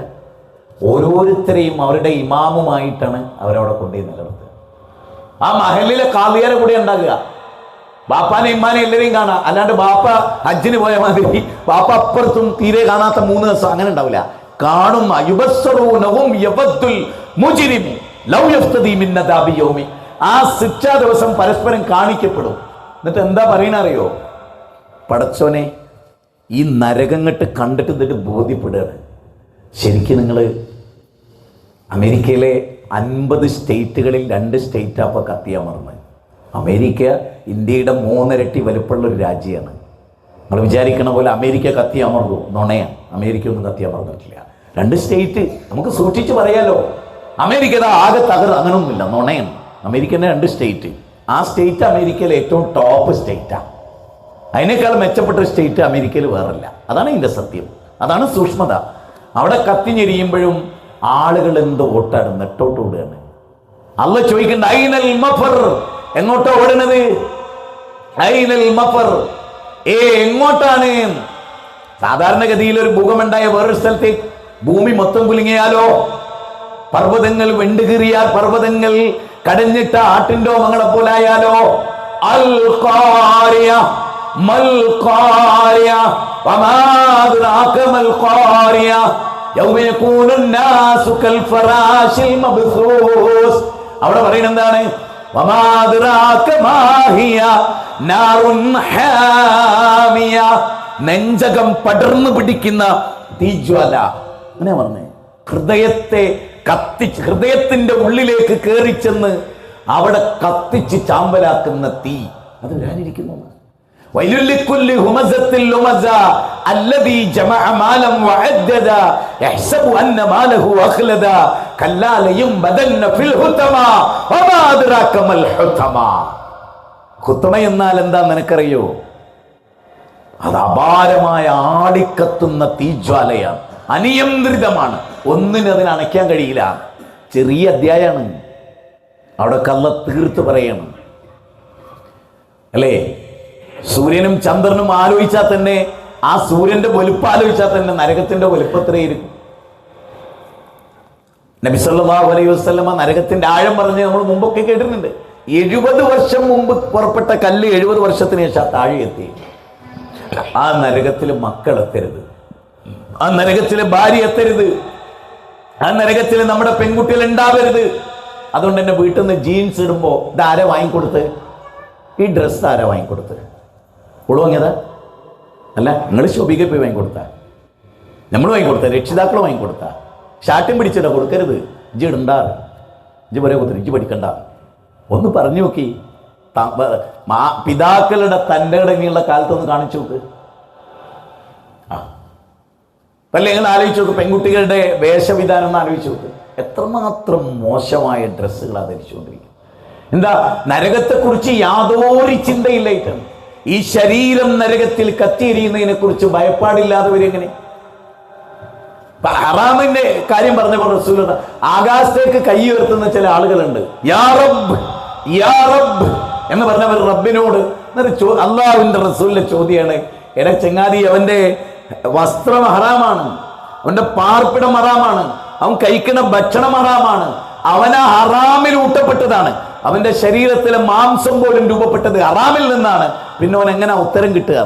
ഓരോരുത്തരെയും അവരുടെ ഇമാമുമായിട്ടാണ് അവരവിടെ കൊണ്ടുപോയി നിലനിർത്തുക. ആ മഹലിലെ കാളിയാരെ കൂടെ ഉണ്ടാകുക. ബാപ്പാനെ ഇമ്മാനെ എല്ലാവരെയും കാണാം. അല്ലാണ്ട് ബാപ്പ ഹജ്ജിന് പോയ മാതിരി ബാപ്പ അപ്പുറത്തും തീരെ കാണാത്ത 3 ദിവസം അങ്ങനെ ഉണ്ടാവില്ല. കാണുന്ന ആ ശിക്ഷാ ദിവസം പരസ്പരം കാണിക്കപ്പെടും. എന്നിട്ട് എന്താ പറയണ അറിയോ? പടച്ചോനെ, ഈ നരകങ്ങട്ട് കണ്ടിട്ട് എന്നിട്ട് ബോധ്യപ്പെടുകയാണ്. ശരിക്കും നിങ്ങൾ അമേരിക്കയിലെ 50 സ്റ്റേറ്റുകളിൽ 2 സ്റ്റേറ്റ് അപ്പോൾ കത്തിയമർന്ന്. അമേരിക്ക ഇന്ത്യയുടെ 3 ഇരട്ടി വലുപ്പമുള്ളൊരു രാജ്യമാണ്. നമ്മൾ വിചാരിക്കണ പോലെ അമേരിക്ക കത്തിയമർന്നു, നുണയാണ്. അമേരിക്ക ഒന്നും കത്തിയമർന്നിട്ടില്ല. 2 സ്റ്റേറ്റ് നമുക്ക് സൂക്ഷിച്ച് പറയാലോ. അമേരിക്ക ആകെ അങ്ങനൊന്നുമില്ല, നുണയാണ്. അമേരിക്കൻ്റെ 2 സ്റ്റേറ്റ്. ആ സ്റ്റേറ്റ് അമേരിക്കയിലെ ഏറ്റവും ടോപ്പ് സ്റ്റേറ്റാണ്. അതിനേക്കാൾ മെച്ചപ്പെട്ട സ്റ്റേറ്റ് അമേരിക്കയിൽ വേറല്ല. അതാണ് ഇതിൻ്റെ സത്യം, അതാണ് സൂക്ഷ്മത. അവിടെ കത്തിഞ്ഞെരിയുമ്പോഴും ആളുകൾ എന്തോ ഓട്ടാണ്, നെട്ടോട്ട് ഓടുകയാണ്. അല്ല ചോദിക്കണ്ട, ഐനൽ മഫർ, എങ്ങോട്ടാ ഓടുന്നത്? ഐനൽ മഫർ, എങ്ങോട്ടാണ്? സാധാരണഗതിയിൽ ഒരു ഭൂകമ്പമുണ്ടായ വേറൊരു സ്ഥലത്തേക്ക് ഭൂമി മൊത്തം കുലുങ്ങിയാലോ, പർവ്വതങ്ങൾ വെണ്ടുകീറിയാൽ, പർവ്വതങ്ങൾ കടഞ്ഞിട്ട ആട്ടിൻഡോമങ്ങളെ പോലായാലോ, അൽ ഖാരിയ മൽ ഖാരിയ വമാ അദ്റാക മൽ ഖാരിയ യൗമ യകൂനു നാസു കൽ ഫറാശിൽ മബ്സൂസ്. അവിടെ പറയുന്നത് എന്താണ്? വമാ അദ്റാക മാ ഹിയ നാറുൻ ഹാമിയ, നെഞ്ചകം പടർന്നു പിടിക്കുന്ന തീജ്വാല. അങ്ങനെ പറഞ്ഞേ, ഹൃദയത്തെ കത്തിച്ച്, ഹൃദയത്തിന്റെ ഉള്ളിലേക്ക് കയറിച്ചെന്ന് അവിടെ കത്തിച്ച് ചാമ്പലാക്കുന്ന തീ. അത് വരാനിരിക്കുന്നു. വൈലുല്ലിക്കുല്ലി ഹുമസത്തിൽ ലുമസ അല്ലദീ ജമഅ മാലൻ വഅദ്ദദ യഹ്സബു അന്ന മാലഹു അഖ്ലദ കല്ലാ ലയുംബദന്ന ഫിൽ ഹുതമ വമാ അദ്റാക മൽ ഹുതമ. ഹുതമ എന്നാൽ എന്താ നിനക്കറിയോ? അത് അപാരമായ ആടിക്കത്തുന്ന തീജ്വാലയാണ്, അനിയന്ത്രിതമാണ്. ഒന്നിനും അതിനെ അണയ്ക്കാൻ കഴിയില്ല. ചെറിയ അധ്യായമാണ്. അവിടെ കള്ള തീർത്ത് പറയണം അല്ലേ? സൂര്യനും ചന്ദ്രനും ആലോചിച്ചാൽ തന്നെ, ആ സൂര്യന്റെ വലുപ്പം ആലോചിച്ചാൽ തന്നെ നരകത്തിന്റെ വലുപ്പത്രയായിരിക്കും. നബി സല്ലല്ലാഹു അലൈഹി വസല്ലമ നരകത്തിന്റെ ആഴം പറഞ്ഞ് നമ്മൾ മുമ്പൊക്കെ കേട്ടിട്ടുണ്ട്. 70 വർഷം മുമ്പ് പുറപ്പെട്ട കല്ല് 70 വർഷത്തിന് ശേഷം താഴെ എത്തി. ആ നരകത്തിൽ മക്കൾ എത്തരുത്, ആ നരകത്തിൽ ഭാര്യ എത്തരുത്, ആ നരകത്തിൽ നമ്മുടെ പെൺകുട്ടികൾ ഉണ്ടാവരുത്. അതുകൊണ്ട് തന്നെ വീട്ടിൽ നിന്ന് ജീൻസ് ഇടുമ്പോൾ ഇത് ആരെ വാങ്ങിക്കൊടുത്ത്? ഈ ഡ്രസ്സ് ആരാ വാങ്ങിക്കൊടുത്ത്? ഓള് വാങ്ങിയതാ? അല്ല, നിങ്ങൾ ശോഭിക പോയി വാങ്ങിക്കൊടുത്ത, നമ്മൾ വാങ്ങിക്കൊടുത്ത, രക്ഷിതാക്കൾ വാങ്ങിക്കൊടുത്ത. ഷാട്ടും പിടിച്ചിട കൊടുക്കരുത്. ഇജ്ജ് ഇടണ്ടാറ്, ഇജ്ജ് പോലെ കുത്തിരി, ഇജ്ജ് പഠിക്കണ്ട. ഒന്ന് പറഞ്ഞു നോക്കി. പിതാക്കളുടെ തൻ്റെ ഇടങ്ങിയുള്ള കാലത്തൊന്ന് കാണിച്ചു നോക്ക്. അല്ല, നിങ്ങൾ ആലോചിച്ച് നോക്ക്, പെൺകുട്ടികളുടെ വേഷവിധാനം ഒന്ന് ആലോചിച്ച് നോക്ക്. എത്രമാത്രം മോശമായ ഡ്രസ്സുകളാണ് ധരിച്ചുകൊണ്ടിരിക്കുന്നത്. എന്താ? നരകത്തെക്കുറിച്ച് യാതൊരു ചിന്തയില്ലായിട്ടാണ്. ഈ ശരീരം നരകത്തിൽ കത്തിയെരിയുന്നതിനെ കുറിച്ച് ഭയപ്പാടില്ലാത്തവരെങ്ങനെ? ഹറാമിന്റെ കാര്യം പറഞ്ഞപ്പോൾ റസൂൽ ആകാശത്തേക്ക് കൈ ഉയർത്തുന്ന ചില ആളുകളുണ്ട്. യാ റബ്ബ്, യാ റബ്ബ് എന്ന് പറഞ്ഞവർ റബ്ബിനോട് അള്ളാഹുവിന്റെ റസൂലിന്റെ ചോദ്യമാണ്, എടാ ചങ്ങാതി, അവന്റെ വസ്ത്രം ഹറാമാണ്, അവന്റെ പാർപ്പിടം ഹറാമാണ്, അവൻ കഴിക്കുന്ന ഭക്ഷണം ഹറാമാണ്, അവൻ ആ ഹറാമിൽ ഊട്ടപ്പെട്ടതാണ്, അവന്റെ ശരീരത്തിലെ മാംസം പോലും രൂപപ്പെട്ടത് ഹറാമിൽ നിന്നാണ്. പിന്നെ അവൻ എങ്ങനെ ഉത്തരം കിട്ടുക?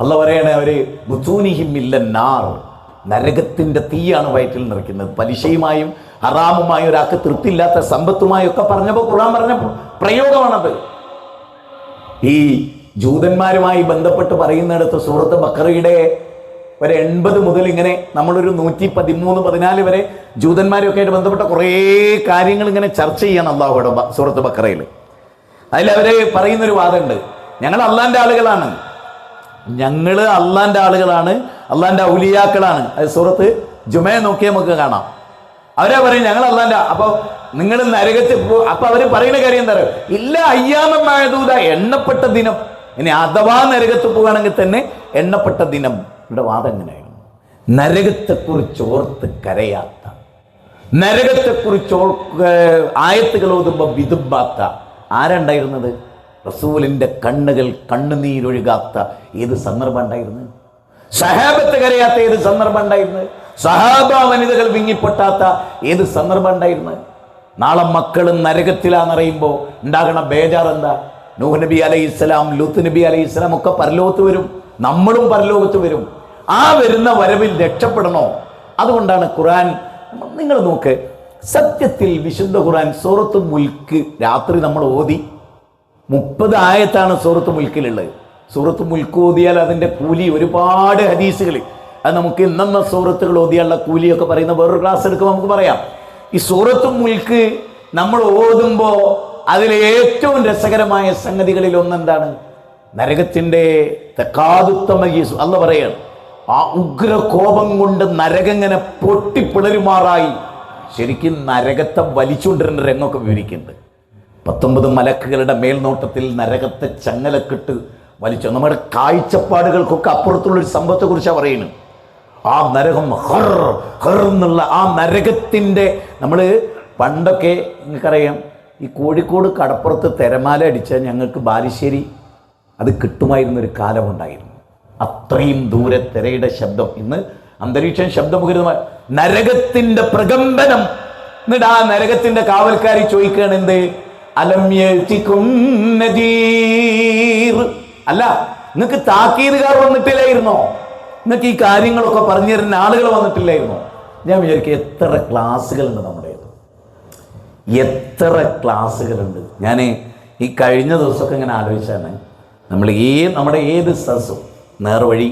അള്ളാഹ് പറയണേ, അവര് ബുത്തൂനിഹിമില്ലന്നാർ, നരകത്തിന്റെ തീയാണ് വയറ്റിൽ നിറയ്ക്കുന്നത്. പലിശയുമായും ഹറാമുമായും ഒരാൾക്ക് തൃപ്തിയില്ലാത്ത സമ്പത്തുമായും ഒക്കെ പറഞ്ഞപ്പോൾ ഖുർആൻ പറഞ്ഞ പ്രയോഗമാണത്. ഈ ജൂതന്മാരുമായി ബന്ധപ്പെട്ട് പറയുന്നിടത്ത് സൂറത്ത് ബഖറയുടെ ഒരു 80 മുതൽ ഇങ്ങനെ നമ്മളൊരു 113, 14 വരെ ജൂതന്മാരൊക്കെ ആയിട്ട് ബന്ധപ്പെട്ട കുറേ കാര്യങ്ങൾ ഇങ്ങനെ ചർച്ച ചെയ്യണം അള്ളാഹുവിടെ സൂറത്ത് ബഖറയിൽ. അതിലവര് പറയുന്നൊരു വാദമുണ്ട്, ഞങ്ങൾ അള്ളാന്റെ ആളുകളാണ്, ഞങ്ങൾ അള്ളാന്റെ ആളുകളാണ്, അള്ളാന്റെ ഔലിയാക്കളാണ്. അത് സൂറത്ത് ജുമയെ നോക്കിയാൽ നമുക്ക് കാണാം. അവരെ പറയും ഞങ്ങൾ അള്ളാന്റെ. അപ്പൊ നിങ്ങൾ നരകത്തിൽ അപ്പൊ അവര് പറയുന്ന കാര്യം എന്താ പറയുക? ഇല്ല, അയ്യാമമായതൂത, എണ്ണപ്പെട്ട ദിനം. ഇനി അഥവാ നരകത്ത് പോവുകയാണെങ്കിൽ തന്നെ എണ്ണപ്പെട്ട ദിനം. ഇവിടെ വാദം എങ്ങനെയായിരുന്നു? നരകത്തെക്കുറിച്ച് ഓർത്ത് കരയാത്ത, നരകത്തെക്കുറിച്ച് ആയത്തുകൾ ഓതുമ്പോൾ വിതുമ്പാത്ത ആരുണ്ടായിരുന്നത്? റസൂലിന്റെ കണ്ണുകൾ കണ്ണുനീരൊഴുകാത്ത ഏത് സന്ദർഭം ഉണ്ടായിരുന്നു? സഹാബത്ത് കരയാത്ത ഏത് സന്ദർഭം ഉണ്ടായിരുന്നു? സഹാബ വനിതകൾ വിങ്ങിപ്പൊട്ടാത്ത ഏത് സന്ദർഭം ഉണ്ടായിരുന്നു? നാളെ മക്കളും നരകത്തിലാന്നറിയുമ്പോൾ ഉണ്ടാകണ ബേജാർ എന്താ? നൂഹ് നബി അലൈഹിസ്സലാം, ലൂത്ത് നബി അലൈഹിസ്സലാം ഒക്കെ പരലോകത്ത് വരും, നമ്മളും പരലോകത്ത് വരും. ആ വരുന്ന വരവിൽ രക്ഷപ്പെടണോ? അതുകൊണ്ടാണ് ഖുർആൻ, നിങ്ങൾ നോക്ക്, സത്യത്തിൽ വിശുദ്ധ ഖുർആൻ സൂറത്ത് മുൽക്ക് രാത്രി നമ്മൾ ഓതി 30 ആയത്താണ് സൂറത്ത് മുൽക്കിലുള്ളത്. സൂറത്ത് മുൽക്ക് ഓതിയാൽ അതിൻ്റെ കൂലി ഒരുപാട് ഹദീസുകൾ, അത് നമുക്ക് ഇന്നെന്ന സൂറത്തുകൾ ഓതിയാലുള്ള കൂലിയൊക്കെ പറയുന്ന വേറൊരു ക്ലാസ് എടുക്കുമ്പോൾ നമുക്ക് പറയാം. ഈ സൂറത്ത് മുൽക്ക് നമ്മൾ ഓതുമ്പോൾ അതിലെ ഏറ്റവും രസകരമായ സംഗതികളിൽ ഒന്നെന്താണ്? നരകത്തിൻ്റെ തെക്കാതുത്തമീസ് അല്ല പറയാണ്, ആ ഉഗ്ര കോപം കൊണ്ട് നരകങ്ങനെ പൊട്ടിപ്പിളരുമാറായി ശരിക്കും നരകത്തെ വലിച്ചുകൊണ്ടിരുന്ന രംഗമൊക്കെ വിവരിക്കുന്നുണ്ട്. 19 മലക്കുകളുടെ മേൽനോട്ടത്തിൽ നരകത്തെ ചങ്ങലക്കിട്ട് വലിച്ചു. നമ്മുടെ കാഴ്ചപ്പാടുകൾക്കൊക്കെ അപ്പുറത്തുള്ളൊരു സംഭവത്തെക്കുറിച്ചാണ് പറയുന്നത്. ആ നരകം ഹർ ഹർ എന്നുള്ള ആ നരകത്തിൻ്റെ, നമ്മൾ പണ്ടൊക്കെ നിങ്ങൾക്കറിയാം, ഈ കോഴിക്കോട് കടപ്പുറത്ത് തിരമാല അടിച്ചാൽ ഞങ്ങൾക്ക് ബാലുശ്ശേരി അത് കിട്ടുമായിരുന്നൊരു കാലമുണ്ടായിരുന്നു. അത്രയും ദൂരെ തിരയുടെ ശബ്ദം. ഇന്ന് അന്തരീക്ഷം ശബ്ദമുഖരിതമായ നരകത്തിൻ്റെ പ്രകമ്പനം. എന്നിട്ട് ആ നരകത്തിൻ്റെ കാവൽക്കാരി ചോദിക്കുകയാണ്, എന്ത്? അലം യഅതികും നദീർ, അല്ല നിങ്ങൾക്ക് താക്കീതുകാർ വന്നിട്ടില്ലായിരുന്നോ? നിങ്ങൾക്ക് ഈ കാര്യങ്ങളൊക്കെ പറഞ്ഞു തരുന്ന ആളുകൾ വന്നിട്ടില്ലായിരുന്നോ? ഞാൻ വിചാരിക്കും, എത്ര ക്ലാസ്സുകളുണ്ട് നമ്മുടെ, എത്ര ക്ലാസ്സുകളുണ്ട്. ഞാൻ ഈ കഴിഞ്ഞ ദിവസമൊക്കെ ഇങ്ങനെ ആലോചിച്ചാണ്, നമ്മുടെ ഏത് സദസ്സും നേർവഴി,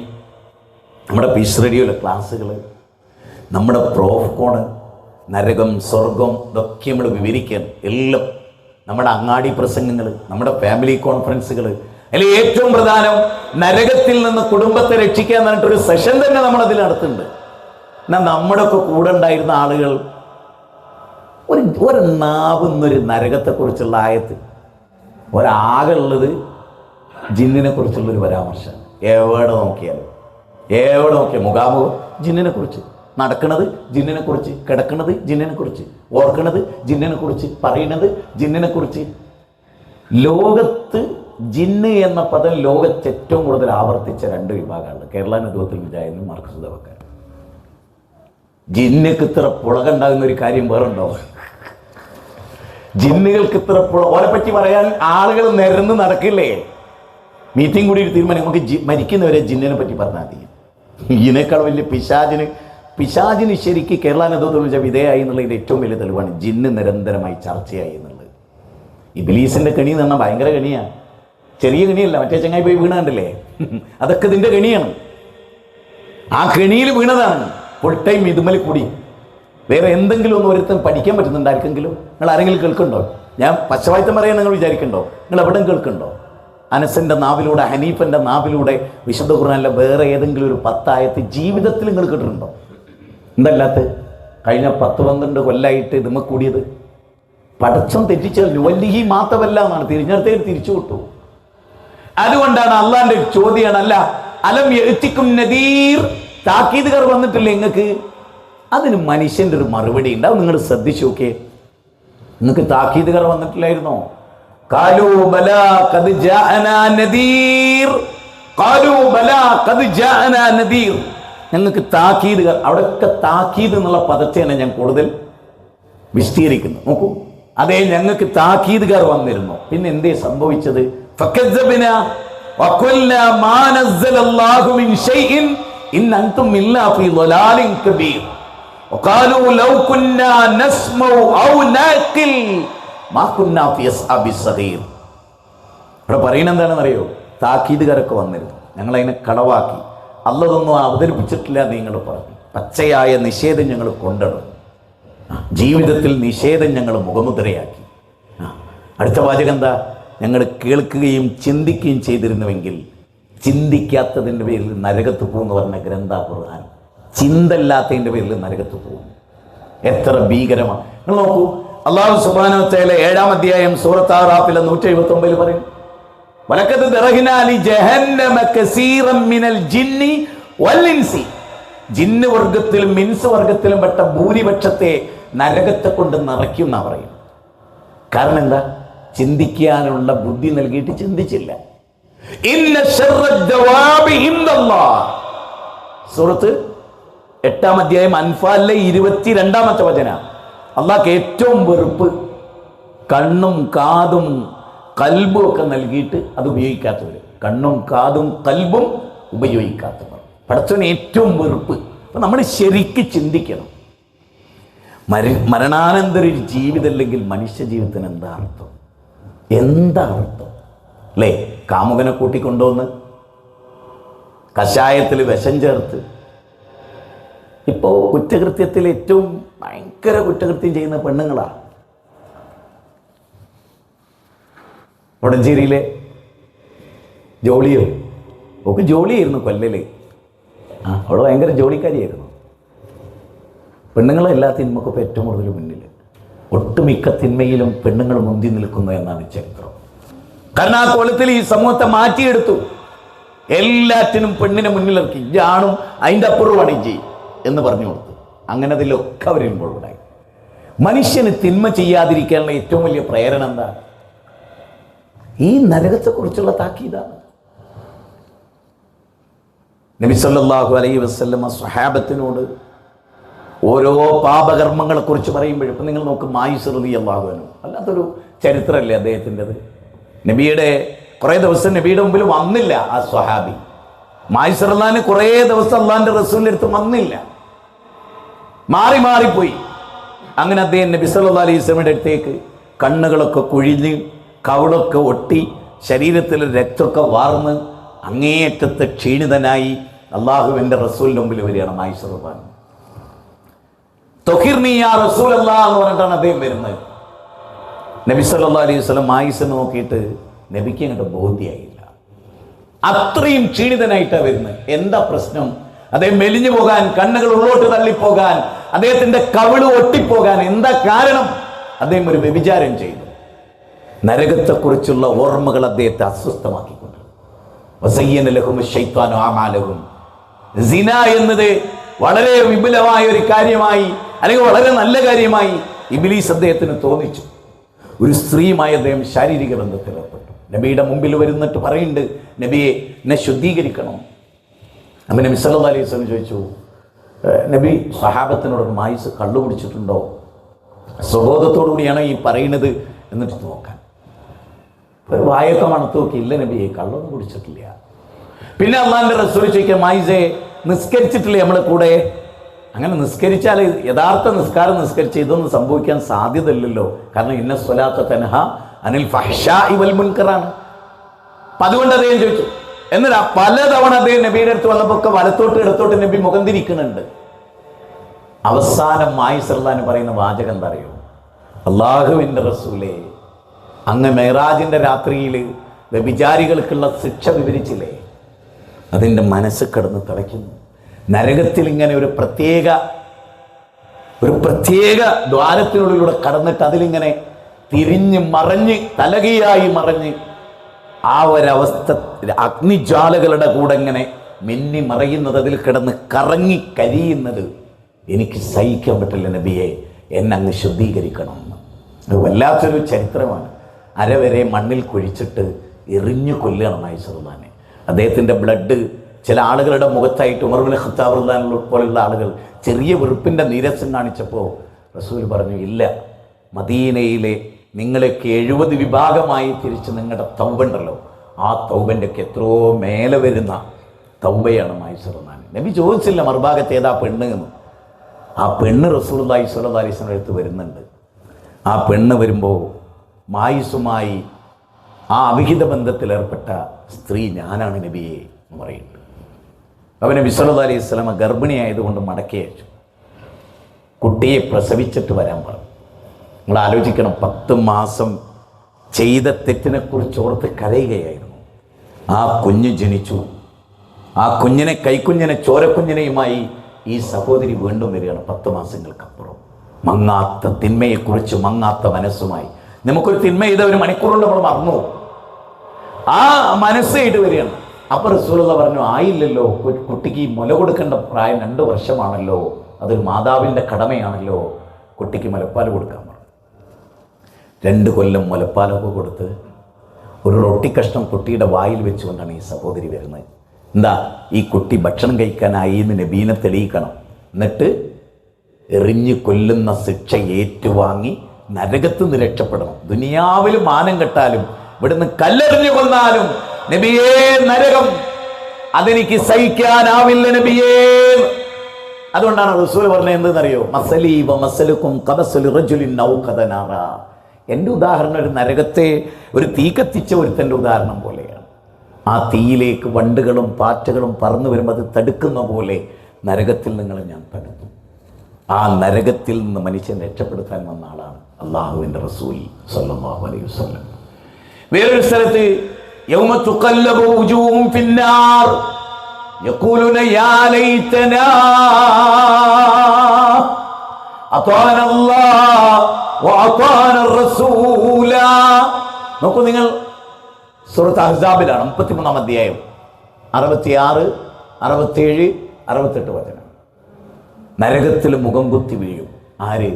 നമ്മുടെ പീസ് റേഡിയോയിലെ ക്ലാസ്സുകൾ, നമ്മുടെ പ്രോഫ് കോണ്, നരകം സ്വർഗം, ഇതൊക്കെ നമ്മൾ വിവരിക്കാൻ എല്ലാം, നമ്മുടെ അങ്ങാടി പ്രസംഗങ്ങൾ, നമ്മുടെ ഫാമിലി കോൺഫറൻസുകൾ, അതിൽ ഏറ്റവും പ്രധാനം നരകത്തിൽ നിന്ന് കുടുംബത്തെ രക്ഷിക്കാൻ പറഞ്ഞിട്ടൊരു സെഷൻ തന്നെ നമ്മളതിൽ നടത്തുന്നുണ്ട്. എന്നാൽ നമ്മുടെയൊക്കെ കൂടെ ഉണ്ടായിരുന്ന ആളുകൾ ഒരു നാവുന്നൊരു നരകത്തെക്കുറിച്ചുള്ള ആയത്ത്, ഒരാകെ ഉള്ളത് ജിന്നിനെ കുറിച്ചുള്ളൊരു പരാമർശം. എവിടെ നോക്കിയാലും മുഖാമുഖം ജിന്നിനെ കുറിച്ച്, നടക്കുന്നത് ജിന്നിനെ കുറിച്ച്, കിടക്കുന്നത് ജിന്നിനെ കുറിച്ച്, ഓർക്കുന്നത് ജിന്നിനെ കുറിച്ച്, പറയുന്നത് ജിന്നിനെ കുറിച്ച്. ലോകത്ത് ജിന്ന് എന്ന പദം ലോകത്ത് ഏറ്റവും കൂടുതൽ ആവർത്തിച്ച 2 വിഭാഗമാണ്, കേരള നേതൃത്വത്തിൽ മുജാഹിദും മാർക്സിസ്റ്റ് ദവക്കാരും. ജിന്നക്ക് ഇത്ര പുളകുണ്ടാകുന്ന ഒരു കാര്യം വേറുണ്ടോ? ജിന്നുകൾക്ക് ഇത്ര ഓലെ പറ്റി പറയാൻ ആളുകൾ നിരന്ന് നടക്കില്ലേ? മീറ്റിംഗ് കൂടി തീരുമാനം നമുക്ക് മരിക്കുന്നവരെ ജിന്നിനെ പറ്റി പറഞ്ഞാൽ മതി. ഇതിനേക്കാൾ വലിയ പിശാചിന് ശരിക്ക് കേരള നേതൃത്വം വിധേയായി എന്നുള്ളതിൻ്റെ ഏറ്റവും വലിയ തെളിവാണ് ജിന്ന് നിരന്തരമായി ചർച്ചയായി എന്നുള്ളത്. ഇബ്ലീസിൻ്റെ കെണി എന്ന് പറഞ്ഞാൽ ഭയങ്കര കെണിയാണ്, ചെറിയ കെണിയല്ല. മറ്റേ ചങ്ങായി പോയി വീണ കണ്ടില്ലേ, അതൊക്കെ ഇതിൻ്റെ കെണിയാണ്. ആ കെണിയിൽ വീണതാണ്. ഫുൾ ടൈം ഇതുമൽ കൂടി വേറെ എന്തെങ്കിലും ഒന്നും ഒരുത്തം പഠിക്കാൻ പറ്റുന്നുണ്ട് ആർക്കെങ്കിലും? നിങ്ങൾ ആരെങ്കിലും കേൾക്കുന്നുണ്ടോ? ഞാൻ പച്ചവായ്ത്തം പറയാൻ നിങ്ങൾ വിചാരിക്കണ്ടോ? നിങ്ങൾ എവിടെയും കേൾക്കുന്നുണ്ടോ? അനസിൻ്റെ നാവിലൂടെ, ഹനീഫൻ്റെ നാവിലൂടെ വിശുദ്ധ ഖുർആനിലെ വേറെ ഏതെങ്കിലും ഒരു 10 ആയത്ത് ജീവിതത്തിൽ നിങ്ങൾ കേട്ടിട്ടുണ്ടോ? എന്തല്ലാത്ത കഴിഞ്ഞ 10-12 കൊല്ലായിട്ട് ഇതുമ്മ കൂടിയത് പടച്ചം തെറ്റിച്ചാൽ വല്ലിഹി മാത്രമല്ല എന്നാണ് തിരിഞ്ഞെടുത്തേക്ക് തിരിച്ചു വിട്ടു. അതുകൊണ്ടാണ് അള്ളാന്റെ ചോദ്യമാണ്, അല്ല അലം യഅ്തികും നദീർ, താക്കീതുകാർ വന്നിട്ടില്ല നിങ്ങൾക്ക്? അതിന് മനുഷ്യൻ്റെ ഒരു മറുപടി ഉണ്ട്, അത് നിങ്ങൾ ശ്രദ്ധിച്ചു നോക്കിയേ. നിങ്ങൾക്ക് താക്കീതുകാർ വന്നിട്ടില്ലായിരുന്നോ? ഖാലൂ ബലാ ഖദ് ജാഅനാ നദീർ, ഖാലൂ ബലാ ഖദ് ജാഅനാ നദീർ. ഞങ്ങൾക്ക് താക്കീതുകാർ, അവിടെയൊക്കെ താക്കീത് എന്നുള്ള പദത്തെയാണ് ഞാൻ കൂടുതൽ വിശദീകരിക്കുന്നത്. നോക്കൂ, അതേ ഞങ്ങൾക്ക് താക്കീതുകാർ വന്നിരുന്നു. പിന്നെ എന്തേ സംഭവിച്ചത്? ഫകസ്സബ്നാ വഖുൽനാ മാ നസ്സലല്ലാഹു മിൻ ഷൈഇൻ ഇൻ അൻതും ഇല്ലാ ഫീ ളലാലിൻ കബീർ വഖാലൂ ലൗ കുന്നാ നസ്മഉ ഔ നാഖിൽ മാ കുന്നാ ഫീ അസ്ഹാബിസ് സഗീർ. ഇവിടെ പറയുന്നത് എന്താണെന്ന് അറിയോ? താക്കീതുകാരൊക്കെ വന്നിരുന്നു, ഞങ്ങളതിനെ കടവാക്കി. അള്ളതൊന്നും അവതരിപ്പിച്ചിട്ടില്ല നിങ്ങൾ പറഞ്ഞു. പച്ചയായ നിഷേധം ഞങ്ങൾ കൊണ്ടിടും, ജീവിതത്തിൽ നിഷേധം ഞങ്ങൾ മുഖമുദ്രയാക്കി. അടുത്ത വാചകം എന്താ? ഞങ്ങൾ കേൾക്കുകയും ചിന്തിക്കുകയും ചെയ്തിരുന്നുവെങ്കിൽ ചിന്തിക്കാത്തതിൻ്റെ പേരിൽ നരകത്ത് പോകുമെന്ന് പറഞ്ഞ ഗ്രന്ഥ ഖുർആൻ. ചിന്തല്ലാത്തതിൻ്റെ പേരിൽ നരകത്ത് പോകും. എത്ര ഭീകരമാണ്! നിങ്ങൾ നോക്കൂ, അല്ലാഹു സുബ്ഹാനഹു വ തആല 7-ാം അധ്യായം സൂറത്ത് ആറാഫിലെ 179 പറയും, വലഖദ് ദറഹ്നാ ലി ജഹന്നമ കസീറൻ മിനൽ ജിന്നി വൽ ഇൻസി. ജിന്ന് വർഗത്തിലും ഇൻസ് വർഗത്തിലും പെട്ട ഭൂരിപക്ഷത്തെ നരകത്തെ കൊണ്ട് നിറയ്ക്കും എന്നാ പറയും. കാരണം എന്താ? ചിന്തിക്കാനുള്ള ബുദ്ധി നൽകിയിട്ട് ചിന്തിച്ചില്ല. ഇന്ന ശർറദ്ദവാബി ഇൻദല്ലാഹ്, സൂറത്ത് 8-ാം അധ്യായം അൻഫാലിലെ 22-ാമത്തെ വചനം. അള്ളാഹ്ക്ക് ഏറ്റവും വെറുപ്പ് കണ്ണും കാതും കൽബും ഒക്കെ നൽകിയിട്ട് അത് ഉപയോഗിക്കാത്തവർ. കണ്ണും കാതും കൽബും ഉപയോഗിക്കാത്തവർ പടച്ചവന് ഏറ്റവും വെറുപ്പ്. അപ്പം നമ്മൾ ശരിക്ക് ചിന്തിക്കണം. മരണാനന്തര ഒരു ജീവിതമല്ലെങ്കിൽ മനുഷ്യ ജീവിതത്തിന് എന്താ അർത്ഥം? എന്താ അർത്ഥം അല്ലേ? കാമുകനെ കൂട്ടിക്കൊണ്ടുവന്ന് കഷായത്തിൽ വിഷം ചേർത്ത്, ഇപ്പോൾ കുറ്റകൃത്യത്തിൽ ഏറ്റവും ഭയങ്കര കുറ്റകൃത്യം ചെയ്യുന്ന പെണ്ണുങ്ങളാണ്. വടഞ്ചേരിയിലെ ജോളിയോ ഒക്കെ ജോളിയായിരുന്നു കൊല്ലല്. അവൾ ഭയങ്കര ജോലിക്കാരിയായിരുന്നു. പെണ്ണുങ്ങളെല്ലാ തിന്മക്കൊപ്പം ഏറ്റവും കൂടുതൽ മുന്നിൽ. ഒട്ടുമിക്ക തിന്മയിലും പെണ്ണുങ്ങൾ മുന്തി നിൽക്കുന്നു എന്നാണ് ചരിത്രം. കാരണം ആ കോലത്തിൽ ഈ സമൂഹത്തെ മാറ്റിയെടുത്തു. എല്ലാറ്റിനും പെണ്ണിനെ മുന്നിലിറക്കി. ഇജാണും അതിൻ്റെ അപ്പുറമാണ് ഇജി എന്ന് പറഞ്ഞു കൊടുത്തു. അങ്ങനെ അതിലൊക്കെ അവർ ഇൻവോൾവ്ഡായി. മനുഷ്യന് തിന്മ ചെയ്യാതിരിക്കാനുള്ള ഏറ്റവും വലിയ പ്രേരണ എന്താ? ഈ നരകത്തെക്കുറിച്ചുള്ള താക്കീതാണ്. നബി സല്ലല്ലാഹു അലൈഹി വസല്ലമ സ്വഹാബത്തിനോട് ഓരോ പാപകർമ്മങ്ങളെക്കുറിച്ച് പറയുമ്പോഴും, ഇപ്പം നിങ്ങൾ നോക്ക്, മായിസ് റളിയല്ലാഹു അൻഹു അല്ലാത്തൊരു ചരിത്രമല്ലേ അദ്ദേഹത്തിൻ്റെത്. നബിയുടെ കുറേ ദിവസം നബിയുടെ മുമ്പിൽ വന്നില്ല ആ സ്വഹാബി. മായിസ് റളിയല്ലാഹു കുറേ ദിവസം അള്ളാഹിൻ്റെ റസൂലിൻ്റെ അടുത്ത് വന്നില്ല, മാറിപ്പോയി. അങ്ങനെ അദ്ദേഹം നബി സല്ലല്ലാഹു അലൈഹി വസല്ലമയുടെ അടുത്തേക്ക് കണ്ണുകളൊക്കെ കുഴിഞ്ഞ് കവിളൊക്കെ ഒട്ടി ശരീരത്തിൽ രക്തമൊക്കെ വാർന്ന് അങ്ങേയറ്റത്തെ ക്ഷീണിതനായി അള്ളാഹുവിൻ്റെ റസൂലിൻ്റെ മുമ്പിൽ വരികയാണ് മായിസ് റളിയല്ലാഹു അൻഹു. തൊഹിർനി യാ റസൂലല്ലാഹ് എന്ന് പറഞ്ഞിട്ടാണ് അദ്ദേഹം വരുന്നത്. നബി സല്ലല്ലാഹു അലൈഹി വസല്ലം മായിസിനെ നോക്കിയിട്ട് നബിക്ക് അങ്ങോട്ട് ബോധ്യമായില്ല. അത്രയും ക്ഷീണിതനായിട്ടാണ് വരുന്നത്. എന്താ പ്രശ്നം? അദ്ദേഹം മെലിഞ്ഞു പോകാൻ, കണ്ണുകൾ ഉള്ളോട്ട് തള്ളിപ്പോകാൻ, അദ്ദേഹത്തിന്റെ കവിള് ഒട്ടിപ്പോകാൻ എന്താ കാരണം? അദ്ദേഹം ഒരു വ്യഭിചാരം ചെയ്തു. നരകത്തെക്കുറിച്ചുള്ള ഓർമ്മകൾ അദ്ദേഹത്തെ അസ്വസ്ഥമാക്കിക്കൊണ്ട്. വസയ്യന ലഹും ശൈത്വാനു അമാലഹും. സിന എന്നത് വളരെ വിപുലമായ ഒരു കാര്യമായി, അല്ലെങ്കിൽ വളരെ നല്ല കാര്യമായി ഇബ്ലീസ് അദ്ദേഹത്തിന് തോന്നിച്ചു. ഒരു സ്ത്രീയുമായി അദ്ദേഹം ശാരീരിക ബന്ധത്തിൽ ഏർപ്പെട്ടു. നബിയുടെ മുമ്പിൽ വരുന്നിട്ട് പറയുന്നുണ്ട്, നബിയെ എന്നെ ശുദ്ധീകരിക്കണം. അപ്പം നബി സല്ലല്ലാഹു അലൈഹി വസല്ലം ചോദിച്ചു, നബി സ്വഹാബത്തിനോട് മായിസ് കള്ളു കുടിച്ചിട്ടുണ്ടോ? സ്വബോധത്തോടു കൂടിയാണോ ഈ പറയുന്നത് എന്നിട്ട് നോക്കാൻ. ഒരു വായൊക്കെ മണത്ത് നോക്കി, ഇല്ല നബിയെ കള്ളൊന്നും കുടിച്ചിട്ടില്ല. പിന്നെ അള്ളാഹിൻ്റെ റസൂൽ ചോദിക്കുക, മായിസേ നിസ്കരിച്ചിട്ടില്ലേ നമ്മളെ കൂടെ? അങ്ങനെ നിസ്കരിച്ചാൽ യഥാർത്ഥ നിസ്കാരം നിസ്കരിച്ച് ഇതൊന്നും സംഭവിക്കാൻ സാധ്യതയില്ലല്ലോ, കാരണം ഇന്ന സ്വലാത്ത തൻഹ അനിൽ ഫഹ്ശാഇ വൽ മുൻകറാണ്. അപ്പം അതുകൊണ്ട് അദ്ദേഹം ചോദിച്ചു. എന്നിട്ട് പലതവണ അദ്ദേഹം നബിയുടെ അടുത്ത് വന്നപ്പോൾ ഒക്കെ വലത്തോട്ട് ഇടത്തോട്ട് നബി മുഖം തിരിക്കുന്നുണ്ട്. അവസാനം മായിസർലാൻ പറയുന്ന വാചകം എന്താ അറിയോ? അള്ളാഹുവിൻ്റെ റസൂലേ, അങ്ങ് മെഹ്റാജിൻ്റെ രാത്രിയിൽ വ്യഭിചാരികൾക്കുള്ള ശിക്ഷ വിവരിച്ചില്ലേ, അതിൻ്റെ മനസ്സ് കിടന്ന് തിളയ്ക്കുന്നു. നരകത്തിൽ ഇങ്ങനെ ഒരു പ്രത്യേക ദ്വാരത്തിനുള്ളിലൂടെ കടന്നിട്ട് അതിലിങ്ങനെ തിരിഞ്ഞ് മറഞ്ഞ് തലകയായി മറഞ്ഞ് ആ ഒരവസ്ഥ അഗ്നിജ്വാലകളുടെ കൂടെ ഇങ്ങനെ മിന്നി മറയുന്നത്, അതിൽ കിടന്ന് കറങ്ങി കരിയുന്നത് എനിക്ക് സഹിക്കാൻ പറ്റില്ല നബിയെ, എന്നെ അങ്ങ് ശുദ്ധീകരിക്കണം. അത് വല്ലാത്തൊരു ചരിത്രമാണ്. അരവരെ മണ്ണിൽ കുഴിച്ചിട്ട് എറിഞ്ഞു കൊല്ലുകയാണ് മായിസറുല്ലാനെ. അദ്ദേഹത്തിൻ്റെ ബ്ലഡ് ചില ആളുകളുടെ മുഖത്തായിട്ട് ഉമർ ഇബ്നു ഖത്താബ് റളിയല്ലാഹു പോലുള്ള ആളുകൾ ചെറിയ വെറുപ്പിൻ്റെ നീരസം കാണിച്ചപ്പോൾ റസൂൽ പറഞ്ഞു, ഇല്ല, മദീനയിലെ നിങ്ങളൊക്കെ 70 വിഭാഗമായി തിരിച്ച് നിങ്ങളുടെ തൗബ ഉണ്ടല്ലോ, ആ തൗബൻ്റെ ഒക്കെ എത്രയോ മേലെ വരുന്ന തൗബയാണ് മായിസറുല്ലാൻ. നബി ചോദിച്ചില്ല മറുഭാഗത്ത് ഏതാ പെണ്ണ് എന്ന്. ആ പെണ്ണ് റസൂലുള്ളാഹി സ്വല്ലല്ലാഹു അലൈഹി വസല്ലം അടുത്ത് വരുന്നുണ്ട്. ആ പെണ്ണ് വരുമ്പോൾ മായിസുമായി ആ അവിഹിത ബന്ധത്തിലേർപ്പെട്ട സ്ത്രീ ഞാനാണ് നബിയെ എന്ന് പറയുന്നുണ്ട്. അവനെ നബി സല്ലല്ലാഹു അലൈഹി വസല്ലം ഗർഭിണിയായതുകൊണ്ട് മടക്കി അയച്ചു. കുട്ടിയെ പ്രസവിച്ചിട്ട് വരാൻ പറഞ്ഞു. നിങ്ങൾ ആലോചിക്കണം, 10 മാസം ചെയ്ത തെറ്റിനെക്കുറിച്ച് ഓർത്ത് കരയുകയായിരുന്നു. ആ കുഞ്ഞ് ജനിച്ചു. ആ കുഞ്ഞിനെ, കൈക്കുഞ്ഞിനെ, ചോരക്കുഞ്ഞിനെയുമായി ഈ സഹോദരി വീണ്ടും വരികയാണ് 10 മാസങ്ങൾക്കപ്പുറം. മങ്ങാത്ത തിന്മയെക്കുറിച്ച് മങ്ങാത്ത മനസ്സുമായി. നമുക്കൊരു തിന്മ ചെയ്ത ഒരു മണിക്കൂറുകൊണ്ട് നമ്മൾ മറന്നു, ആ മനസ്സായിട്ട് വരികയാണ്. അപ്പോൾ റസൂലുള്ളാഹി പറഞ്ഞു, ആയില്ലല്ലോ, കുട്ടിക്ക് മുല കൊടുക്കേണ്ട പ്രായം 2 വർഷമാണല്ലോ, അതൊരു മാതാവിൻ്റെ കടമയാണല്ലോ, കുട്ടിക്ക് മുലപ്പാൽ കൊടുക്കാൻ പറഞ്ഞു. 2 കൊല്ലം മുലപ്പാലൊക്കെ കൊടുത്ത് ഒരു റൊട്ടി കഷ്ണം കുട്ടിയുടെ വായിൽ വെച്ചുകൊണ്ടാണ് ഈ സഹോദരി വരുന്നത്. എന്താ, ഈ കുട്ടി ഭക്ഷണം കഴിക്കാനായി എന്ന് നബീനെ തെളിയിക്കണം, എന്നിട്ട് എറിഞ്ഞു കൊല്ലുന്ന ശിക്ഷ ഏറ്റുവാങ്ങി നരകത്ത് നിന്ന് രക്ഷപ്പെടണം. ദുനിയാവിൽ മാനം കെട്ടാലും ഇവിടുന്ന് കല്ലെറിഞ്ഞു കൊന്നാലും നബിയേ നരകം അതെനിക്ക് സഹിക്കാനാവില്ല നബിയേ. അതുകൊണ്ടാണ് റസൂൽ പറഞ്ഞത് എന്തെന്നറിയോ? മസലി വ മസലുക്കും ഖബസലി റജുലിൻ ഔഖദനാറ. എൻ്റെ ഉദാഹരണം ഒരു നരകത്തെ ഒരു തീ കത്തിച്ച ഒരുത്തൻ്റെ ഉദാഹരണം പോലെയാണ്. ആ തീയിലേക്ക് വണ്ടുകളും പാറ്റകളും പറന്നു വരുമ്പോൾ അത് തടുക്കുന്ന പോലെ നരകത്തിൽ നിങ്ങളെ ഞാൻ തടുത്തു. ആ നരകത്തിൽ നിന്ന് മനുഷ്യൻ രക്ഷപ്പെടുത്താൻ വന്ന ആളാണ് അള്ളാഹുവിൻ്റെ റസൂൽ സ്വല്ലല്ലാഹു അലൈഹി വസല്ലം. വേറൊരു സ്ഥലത്ത് യൗമ തുഖല്ലബു വുജൂഹും ഫിന്നാർ യഖൂലുന യാ ലൈതനാ അതാന അല്ലാഹ് വഅതാന റസൂല. നോക്കൂ നിങ്ങൾ, സൂറത്ത് അഹ്സാബിലാണ് 33-ാം അധ്യായം 66, 67, 68 വചനം. നരകത്തിൽ മുഖം കുത്തി വീഴും. ആര്?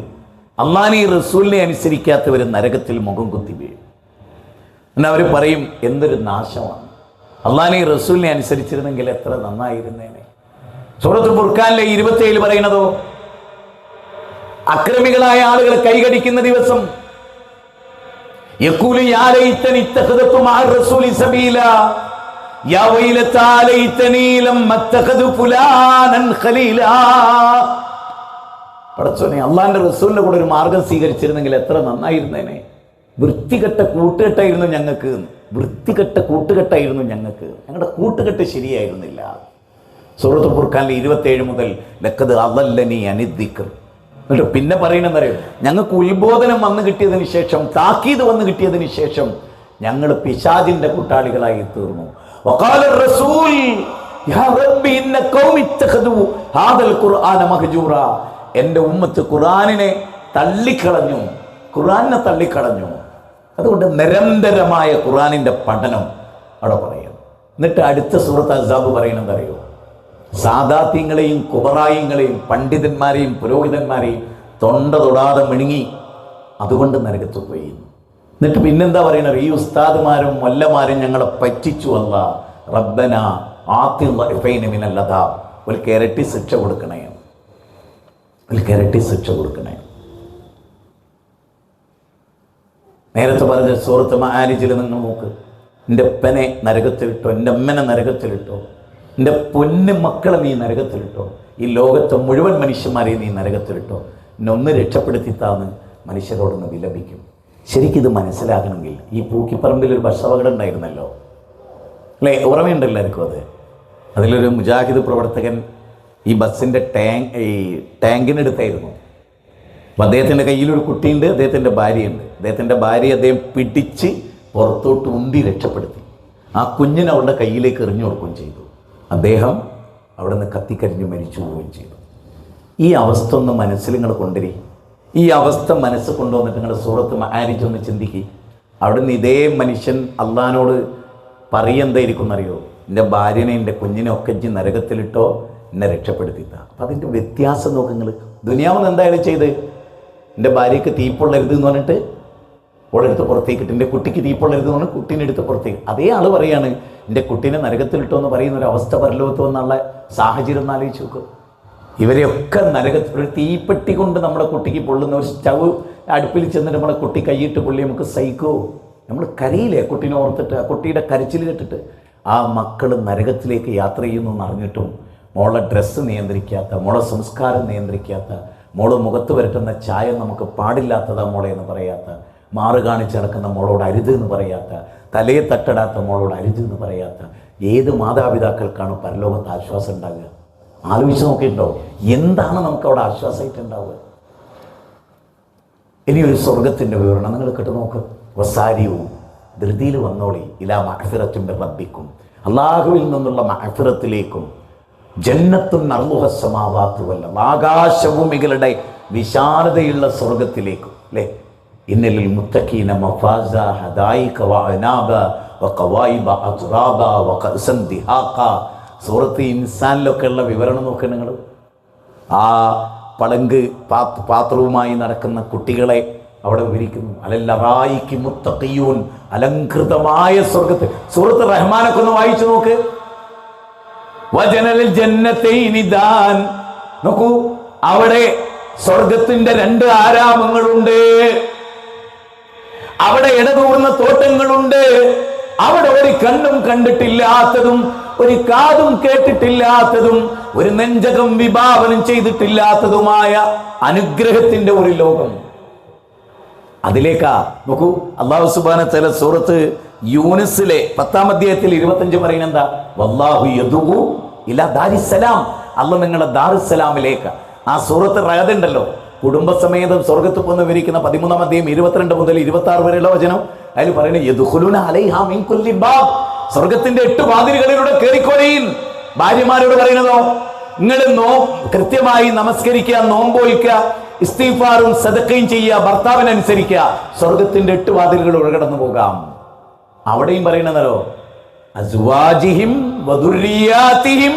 അള്ളാഹുവിനെ റസൂലിനെ അനുസരിക്കാത്തവർ നരകത്തിൽ മുഖം കുത്തി വീഴും. എന്നാൽ അവർ പറയും, എന്തൊരു നാശമാണ്, അള്ളാഹുവിനെ റസൂലിനെ അനുസരിച്ചിരുന്നെങ്കിൽ എത്ര നന്നായിരുന്നേനെ. സൂറത്തുൽ ഫുർഖാനിലെ 27 പറയുന്നതോ, അക്രമികളായ ആളുകൾ കൈകടിക്കുന്ന ദിവസം യഖൂലു യാ ലൈതനി ഇത്തഖദതു മഅ റസൂലി സബീല യാ വൈലതാ ലൈതനി ലം അത്തഖദു ഫുലാനൻ ഖലീലാ. പടച്ചോനെ, അള്ളാഹിന്റെ റസൂലിന്റെ കൂടെ ഒരു മാർഗം സ്വീകരിച്ചിരുന്നെങ്കിൽ എത്ര നന്നായിരുന്നേനെ. വൃത്തികെട്ട കൂട്ടുകെട്ടായിരുന്നു ഞങ്ങൾക്ക്, വൃത്തികെട്ട കൂട്ടുകെട്ടായിരുന്നു ഞങ്ങൾക്ക്, ഞങ്ങളുടെ കൂട്ടുകെട്ട് ശരിയായിരുന്നില്ല. സൂറത്തുൽ ഫുർഖാനിലെ 27 മുതൽ ലഖദ് അദല്ലനി അനിദ്ദിക്ർ. എന്നിട്ട് പിന്നെ പറയുന്നറിയോ, ഞങ്ങൾക്ക് ഉത്ബോധനം വന്നു കിട്ടിയതിന് ശേഷം, താക്കീത് വന്നു കിട്ടിയതിന് ശേഷം ഞങ്ങൾ പിശാചിന്റെ കൂട്ടാളികളായി തീർന്നു. വഖാല റസൂൽ യാ റബ്ബി ഇന്ന ഖൗമി ഇത്തഖദു ഹാദൽ ഖുർആന മഹ്ജൂറ. എൻ്റെ ഉമ്മത്ത് ഖുർആനിനെ തള്ളിക്കളഞ്ഞു, ഖുർആനിനെ തള്ളിക്കളഞ്ഞു. അതുകൊണ്ട് നിരന്തരമായ ഖുർആനിന്റെ പഠനം അവിടെ പറയും. എന്നിട്ട് അടുത്ത സൂറത്ത് അഹ്സാബ് പറയുന്നതറിയോ, സാദാത്യങ്ങളെയും കുബറായിങ്ങളെയും പണ്ഡിതന്മാരെയും പുരോഹിതന്മാരെയും തൊണ്ട തൊടാതെ മിണുങ്ങി, അതുകൊണ്ട് നരകത്ത് പോയി. എന്നിട്ട് പിന്നെന്താ പറയുന്നത്? ഈ ഉസ്താദുമാരും മൊല്ലമാരും ഞങ്ങളെ പറ്റിച്ചു. അല്ലാ റബ്ബന ആത്തി ളൈഫൈന മിനൽ അദാബ്. ഒരു ഇരട്ടി ശിക്ഷ കൊടുക്കണേ, ഒരു ഇരട്ടി ശിക്ഷ കൊടുക്കണേ. നേരത്തെ പറഞ്ഞ സൂറത്ത് മആരിജിൽ നിങ്ങൾ നോക്ക്, എൻ്റെ അപ്പനെ നരകത്തിലിട്ടോ, എൻ്റെ അമ്മനെ നരകത്തിലിട്ടോ, എൻ്റെ പൊന്നു മക്കളെ നീ നരകത്തിലിട്ടോ, ഈ ലോകത്തെ മുഴുവൻ മനുഷ്യന്മാരെയും നീ നരകത്തിലിട്ടോ, എന്നെ ഒന്ന് രക്ഷപ്പെടുത്തിത്താന്ന് മനുഷ്യരോടൊന്ന് വിലപിക്കും. ശരിക്കിത് മനസ്സിലാക്കണമെങ്കിൽ ഈ പൂക്കിപ്പറമ്പിൽ ഒരു ബസ് അപകടം ഉണ്ടായിരുന്നല്ലോ അല്ലേ, ഓർമ്മയുണ്ട് എല്ലാവർക്കും അത്. അതിലൊരു മുജാഹിദ് പ്രവർത്തകൻ ഈ ബസ്സിൻ്റെ ടാങ്കിനെടുത്തായിരുന്നു. അപ്പം അദ്ദേഹത്തിൻ്റെ കയ്യിലൊരു കുട്ടിയുണ്ട്, അദ്ദേഹത്തിൻ്റെ ഭാര്യയുണ്ട്. അദ്ദേഹത്തിൻ്റെ ഭാര്യ അദ്ദേഹം പിടിച്ച് പുറത്തോട്ട് ഉന്തി രക്ഷപ്പെടുത്തി. ആ കുഞ്ഞിനെ അവളുടെ കയ്യിലേക്ക് എറിഞ്ഞു കൊടുക്കുകയും ചെയ്തു. അദ്ദേഹം അവിടെ നിന്ന് കത്തിക്കരിഞ്ഞ് മരിച്ചു പോവുകയും ചെയ്തു. ഈ അവസ്ഥ ഒന്ന് മനസ്സിൽ നിങ്ങൾ കൊണ്ടുവരി. ഈ അവസ്ഥ മനസ്സ് കൊണ്ടുവന്നിട്ട് നിങ്ങൾ സൂറത്ത് മആരിജ് ഒന്ന് ചിന്തിക്കുക. അവിടെ നിന്ന് ഇതേ മനുഷ്യൻ അള്ളാഹിനോട് പറയുന്നതായിരിക്കും എന്നറിയോ, എൻ്റെ ഭാര്യനെ എൻ്റെ കുഞ്ഞിനെ ഒക്കെ നരകത്തിലിട്ടോ, എന്നെ രക്ഷപ്പെടുത്തിത്താ. അപ്പം അതിൻ്റെ വ്യത്യാസം നോക്ക് നിങ്ങൾ. ദുനിയാവെന്ന് എന്തായാലും ചെയ്ത്, എൻ്റെ ഭാര്യയ്ക്ക് തീപ്പൊള്ളരുത് എന്ന് പറഞ്ഞിട്ട് ഓളെടുത്ത് പുറത്തേക്ക് ഇട്ട്, എൻ്റെ കുട്ടിക്ക് തീപ്പൊള്ളരുത് എന്ന് പറഞ്ഞാൽ കുട്ടീനെ എടുത്ത് പുറത്തേക്ക്. അതേ ആൾ പറയാണ് എൻ്റെ കുട്ടീനെ നരകത്തിലിട്ടോ എന്ന് പറയുന്ന ഒരു അവസ്ഥ പരലോകത്ത് വന്നുള്ള സാഹചര്യം ഒന്ന് ആലോചിച്ച് നോക്കും. ഇവരെയൊക്കെ നരകത്തിൽ ഒരു തീപ്പെട്ടി കൊണ്ട് നമ്മുടെ കുട്ടിക്ക് പൊള്ളുന്ന ഒരു സ്റ്റവ് അടുപ്പിൽ ചെന്നിട്ട് നമ്മളെ കുട്ടി കൈയിട്ട് പൊള്ളി നമുക്ക് സഹിക്കുമോ? നമ്മൾ കരയില്ലേ കുട്ടീനെ ഓർത്തിട്ട്, ആ കുട്ടിയുടെ കരച്ചിൽ കേട്ടിട്ട്. ആ മക്കൾ നരകത്തിലേക്ക് യാത്ര ചെയ്യുന്നു എന്നറിഞ്ഞിട്ടും മോളെ ഡ്രസ്സ് നിയന്ത്രിക്കാത്ത, മോളെ സംസ്കാരം നിയന്ത്രിക്കാത്ത, മോള് മുഖത്ത് വരട്ടുന്ന ചായ നമുക്ക് പാടില്ലാത്തതാ മോളെ എന്ന് പറയാത്ത, മാറ് കാണിച്ച് നടക്കുന്ന മോളോട് അരുത് എന്ന് പറയാത്ത, തലയെ തട്ടടാത്ത മോളോട് അരുത് എന്ന് പറയാത്ത ഏത് മാതാപിതാക്കൾക്കാണ് പരലോകത്ത് ആശ്വാസം ഉണ്ടാകുക? ആലോചിച്ച് നോക്കിയിട്ടുണ്ടോ? എന്താണ് നമുക്ക് അവിടെ ആശ്വാസമായിട്ടുണ്ടാവുക? ഇനിയൊരു സ്വർഗത്തിൻ്റെ വിവരണം നിങ്ങൾ കേട്ട് നോക്ക്. വസാരിയും ധൃതിയിൽ വന്നോളി ഇലാ മഅ്ഫിറത്തിൻ മിർ റബ്ബിക്കും, അള്ളാഹുവിൽ നിന്നുള്ള മഅ്ഫിറത്തിലേക്കും, ജന്നത്തുൻ അർളുഹ സമാവാതു വൽ അർള്, ആകാശഭൂമികളുടെ വിശാലതയുള്ള സ്വർഗത്തിലേക്കും. അല്ലേ, ഇന്നലിൽ മുത്തഖീന മഫാസ ഹദായിക വഅനാബ വഖവായിബ അത്റാബ വഖഅസൻ ദിഹാഖ. സൂറത്ത് ഇൻസാനിലൊക്കെ ഉള്ള വിവരണം നോക്കുക നിങ്ങൾ. ആ പളങ്ക് പാത്രവുമായി നടക്കുന്ന കുട്ടികളെ അവിടെ വിവരിക്കുന്നു. അലല്ലറായിക്ക് മുത്തഖിയൂൻ, അലങ്കൃതമായ സ്വർഗത്ത്. സൂറത്ത് റഹ്മാനൊക്കെ ഒന്ന് വായിച്ചു നോക്ക്. വജനൽ ജന്നതൈനി ദാൻ, നോക്കൂ, അവിടെ സ്വർഗത്തിന്റെ രണ്ട് ആരാമങ്ങളുണ്ട്, അവിടെ ഇടതൂർന്ന തോട്ടങ്ങളുണ്ട്, അവിടെ ഒരു കണ്ണും കണ്ടിട്ടില്ലാത്തതും ഒരു കാതും കേട്ടിട്ടില്ലാത്തതും ഒരു നെഞ്ചകം വിഭാവനം ചെയ്തിട്ടില്ലാത്തതുമായ അനുഗ്രഹത്തിന്റെ ഒരു ലോകം. അതിലേക്കാ നോക്കൂ, അല്ലാഹു സുബ്ഹാനഹു വ തആല സൂറത്ത് യൂനുസിലെ 10-ാം അധ്യായത്തിൽ 25 പറയുന്നത് എന്താ? വല്ലാഹു യദഉ ഇലാ ദാരിസ്സലാം, അല്ലാഹു നിങ്ങളെ ദാറുസ്സലാമിലേക്ക്. ആ സൂറത്ത് റഅദ് ഉണ്ടല്ലോ, കുടുംബസമേതം സ്വർഗ്ഗത്തിൽ പോന്ന് വിവരിക്കുന്ന 13-ാം അധ്യായം 22 മുതൽ 26 വരെയുള്ള വചനം. അതിൽ പറയുന്നത് യദ്ഖുലൂന അലൈഹാ മിൻ കുല്ലി ബാബ്, സ്വർഗത്തിന്റെ 8 വാതിലുകളിലൂടെ കയറിക്കോളീൻ. ഭാര്യമാരോട് പറയുന്നതോ, നിങ്ങൾ കൃത്യമായി നമസ്കരിക്കുക, നോമ്പൊഴിക്കുക, ഇസ്തിഗ്ഫാറും സദഖയും ചെയ്യുക, ഭർത്താവിനനുസരിക്കുക, സ്വർഗത്തിന്റെ 8 വാതിലുകളിലൂടെ കടന്നു പോകാം. അവിടെയും പറയുന്നതോ അസ്വാജിഹിം വദുർരിയാതിഹിം,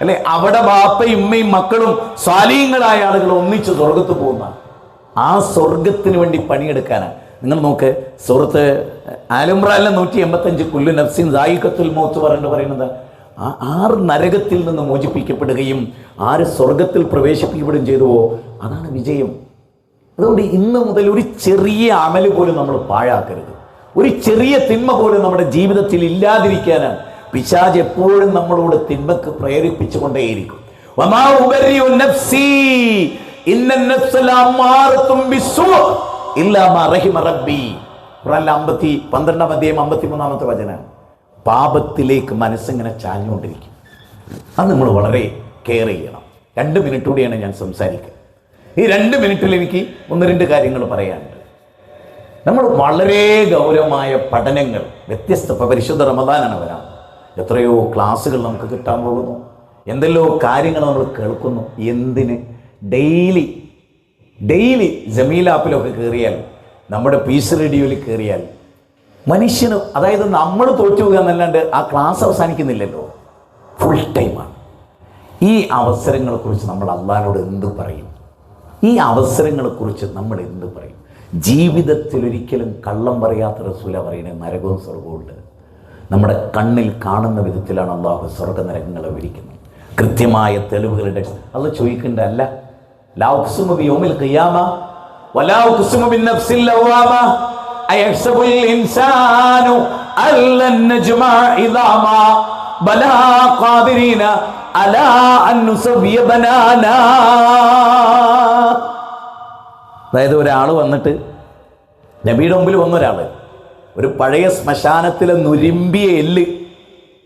അല്ലെ, അവിടെ ബാപ്പയും ഉമ്മയും മക്കളും സ്വാലിഹീങ്ങളായ ആളുകൾ ഒന്നിച്ച് സ്വർഗത്ത് പോകുന്ന ആ സ്വർഗത്തിന് വേണ്ടി പണിയെടുക്കാനാണ്. നിങ്ങൾ നോക്ക്, സൂറത്ത് ആൽ-ഇംറാനിലെ 185 കുല്ലു നഫ്സിൻ ദായിഖത്തുൽ മൗത്ത് പറയുന്നത് 6 നരകത്തിൽ നിന്ന് മോചിപ്പിക്കപ്പെടുകയും 6 സ്വർഗത്തിൽ പ്രവേശിപ്പിക്കപ്പെടുകയും ചെയ്തുവോ, അതാണ് വിജയം. അതുകൊണ്ട് ഇന്ന് മുതൽ ഒരു ചെറിയ അമല് പോലും നമ്മൾ പാഴാക്കരുത്. ഒരു ചെറിയ തിന്മ പോലും നമ്മുടെ ജീവിതത്തിൽ ഇല്ലാതിരിക്കാനാണ് പിശാച് എപ്പോഴും നമ്മളോട് തിന്മക്ക് പ്രേരിപ്പിച്ചു കൊണ്ടേയിരിക്കും. വമാ ഉബരിഉ നഫ്സി ഇന്നൻ നഫ്സ ലഅമ്മാറത്തും ബിസ്സൂ ഇല്ലാ മാ റഹിമ റബ്ബി. ഖുർആനിലെ 12-ാം അധ്യായം 53-ാമത്തെ വചനം. പാപത്തിലേക്ക് മനസ്സിങ്ങനെ ചാഞ്ഞുകൊണ്ടിരിക്കും. അത് നമ്മൾ വളരെ കെയർ ചെയ്യണം. 2 മിനിറ്റ് കൂടിയാണ് ഞാൻ സംസാരിക്കുക. ഈ 2 മിനിറ്റിൽ എനിക്ക് 1-2 കാര്യങ്ങൾ പറയാനുണ്ട്. നമ്മൾ വളരെ ഗൗരവമായ പഠനങ്ങൾ, വ്യത്യസ്ത, പരിശുദ്ധ റമദാനാണ് വരാൻ, എത്രയോ ക്ലാസ്സുകൾ നമുക്ക് കിട്ടാൻ പോകുന്നു, എന്തെല്ലോ കാര്യങ്ങൾ നമ്മൾ കേൾക്കുന്നു. എന്തിന്? ഡെയിലി ജമീൽ ആപ്പിലൊക്കെ കയറിയാൽ, നമ്മുടെ പീസ് റേഡിയോയിൽ കയറിയാൽ മനുഷ്യന്, അതായത് നമ്മൾ തോറ്റു പോകുക എന്നല്ലാണ്ട് ആ ക്ലാസ് അവസാനിക്കുന്നില്ലല്ലോ, ഫുൾ ടൈമാണ്. ഈ അവസരങ്ങളെക്കുറിച്ച് നമ്മൾ അള്ളാഹിനോട് എന്ത് പറയും? ഈ അവസരങ്ങളെക്കുറിച്ച് നമ്മൾ എന്ത് പറയും? ജീവിതത്തിൽ ഒരിക്കലും കള്ളം പറയാത്ത റസൂല പറയുന്നത് നരകവും സ്വർഗവും ഉണ്ട്. നമ്മുടെ കണ്ണിൽ കാണുന്ന വിധത്തിലാണ് അള്ളാഹു സ്വർഗ നരകങ്ങളെ വിരിക്കുന്നത്. കൃത്യമായ തെളിവുകളുടെ അല്ല ചോദിക്കേണ്ട അല്ല. ലാ ഉഖ്സിമു ബിയൗമിൽ ഖിയാമ, വലാ ഉഖ്സിമു ബിന്നഫ്സിൽ ലവാമ അയഹ്സബുൽ ഇൻസാനു അല്ലൻ നജ്മഅ ഇദാമ ബലാ ഖാദിരീന അലാ അൻ നുസവ്വിയ ബനാനാ. അതായത് ഒരാൾ വന്നിട്ട് നബിയുടെ മുമ്പിൽ വന്ന ഒരാൾ ഒരു പഴയ ശ്മശാനത്തിലെ നുരുമ്പിയ എല്ല്,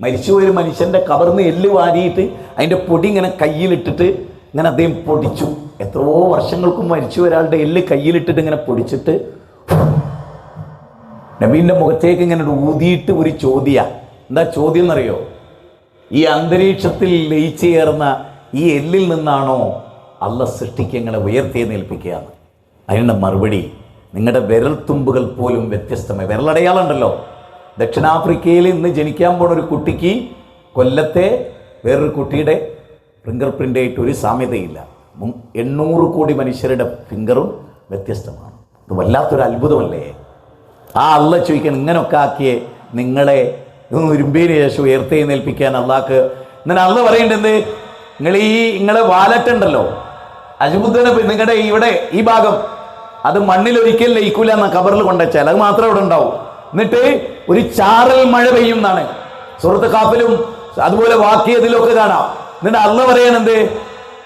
മരിച്ചുപോയൊരു മനുഷ്യൻ്റെ കവർന്ന് എല്ല് വാരിയിട്ട് അതിൻ്റെ പൊടി ഇങ്ങനെ കയ്യിലിട്ടിട്ട് ഇങ്ങനെ അദ്ദേഹം പൊടിച്ചു. എത്രയോ വർഷങ്ങൾക്കും മരിച്ചു ഒരാളുടെ എല്ല് കയ്യിലിട്ടിട്ട് ഇങ്ങനെ പൊടിച്ചിട്ട് നബീൻ്റെ മുഖത്തേക്ക് ഇങ്ങനെ ഊതിയിട്ട് ഒരു ചോദ്യ. എന്താ ചോദ്യം എന്നറിയോ? ഈ അന്തരീക്ഷത്തിൽ ലയിച്ചു ചേർന്ന ഈ എല്ലിൽ നിന്നാണോ അള്ളാഹ് സൃഷ്ടിക്കങ്ങളെ ഉയർത്തെഴുന്നേൽപ്പിക്കുക? അതിനുള്ള മറുപടി, നിങ്ങളുടെ വിരൽത്തുമ്പുകൾ പോലും വ്യത്യസ്തമായി. വിരലടയാളം ഉണ്ടല്ലോ, ദക്ഷിണാഫ്രിക്കയിൽ ഇന്ന് ജനിക്കാൻ പോണ ഒരു കുട്ടിക്ക് കൊല്ലത്തെ വേറൊരു കുട്ടിയുടെ ഫിംഗർ പ്രിൻ്റ് ആയിട്ട് ഒരു സാമ്യതയില്ല. 800 കോടി മനുഷ്യരുടെ ഫിംഗറും വ്യത്യസ്തമാണ്. ഇത് വല്ലാത്തൊരു അത്ഭുതമല്ലേ? ആ അള്ളാഹ് ചോദിക്കണം, ഇങ്ങനെയൊക്കെ ആക്കിയേ നിങ്ങളെ ഉരുമ്പിന് ശേഷം ഉയർത്തെഴുന്നേൽപ്പിക്കാൻ അള്ളാഹ്ക്ക്. എന്നാൽ അള്ളാഹ് പറയേണ്ടത്, നിങ്ങളെ വാലറ്റ് ഉണ്ടല്ലോ, അജ്ബുദ്ദീനെ നിങ്ങളുടെ ഇവിടെ ഈ ഭാഗം അത് മണ്ണിൽ ഒരിക്കലും ലയിക്കൂല എന്ന ഖബറിൽ കൊണ്ടുവച്ചാൽ അത് മാത്രം ഇവിടെ ഉണ്ടാവും. എന്നിട്ട് ഒരു ചാറൽ മഴ പെയ്യും എന്നാണ് സൂറത്ത് ഖാഫിലും അതുപോലെ വാക്കിയതിലും ഒക്കെ കാണാം. എന്നിട്ട് അള്ളാഹ് പറയണത്,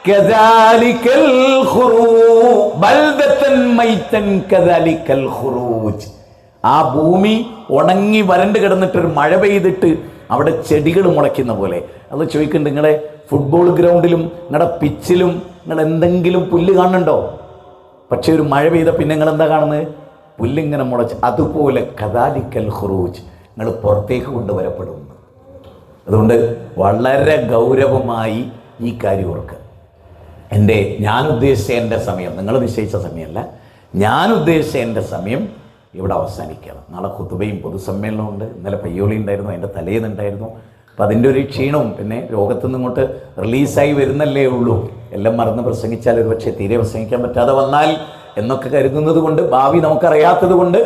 കദാലിക്കൽ ഖുറൂജ് ബൽദതൻ മൈതൻ കദാലിക്കൽ ഖുറൂജ്. ആ ഭൂമി ഉണങ്ങി വരണ്ട് കിടന്നിട്ടൊരു മഴ പെയ്തിട്ട് അവിടെ ചെടികൾ മുളയ്ക്കുന്ന പോലെ. അത് ചോദിക്കുന്നുണ്ട്, നിങ്ങളുടെ ഫുട്ബോൾ ഗ്രൗണ്ടിലും നിങ്ങളുടെ പിച്ചിലും നിങ്ങൾ എന്തെങ്കിലും പുല്ല് കാണുന്നുണ്ടോ? പക്ഷേ ഒരു മഴ പെയ്ത പിന്നെ നിങ്ങൾ എന്താ കാണുന്നത്? പുല്ലിങ്ങനെ മുളച്ച്. അതുപോലെ കദാലിക്കൽ ഖുറൂജ്, നിങ്ങൾ പുറത്തേക്ക് കൊണ്ടുവരപ്പെടുന്നു. അതുകൊണ്ട് വളരെ ഗൗരവമായി ഈ കാര്യം ഓർക്കുക. ഞാൻ ഉദ്ദേശിച്ച എൻ്റെ സമയം, നിങ്ങൾ നിശ്ചയിച്ച സമയമല്ല, ഞാൻ ഉദ്ദേശിച്ച എൻ്റെ സമയം ഇവിടെ അവസാനിക്കണം. നാളെ ഖുതുബയും പൊതുസമ്മേളനവും ഉണ്ട്. ഇന്നലെ പയ്യോളി ഉണ്ടായിരുന്നു, അതിൻ്റെ തലേന്നുണ്ടായിരുന്നു. അപ്പം അതിൻ്റെ ഒരു ക്ഷീണവും പിന്നെ രോഗത്തു നിന്ന് ഇങ്ങോട്ട് റിലീസായി വരുന്നല്ലേ ഉള്ളൂ. എല്ലാം മറന്ന് പ്രസംഗിച്ചാൽ ഒരു പക്ഷേ തീരെ പ്രസംഗിക്കാൻ പറ്റാതെ വന്നാൽ എന്നൊക്കെ കരുതുന്നത് കൊണ്ട്, ഭാവി നമുക്കറിയാത്തത് കൊണ്ട്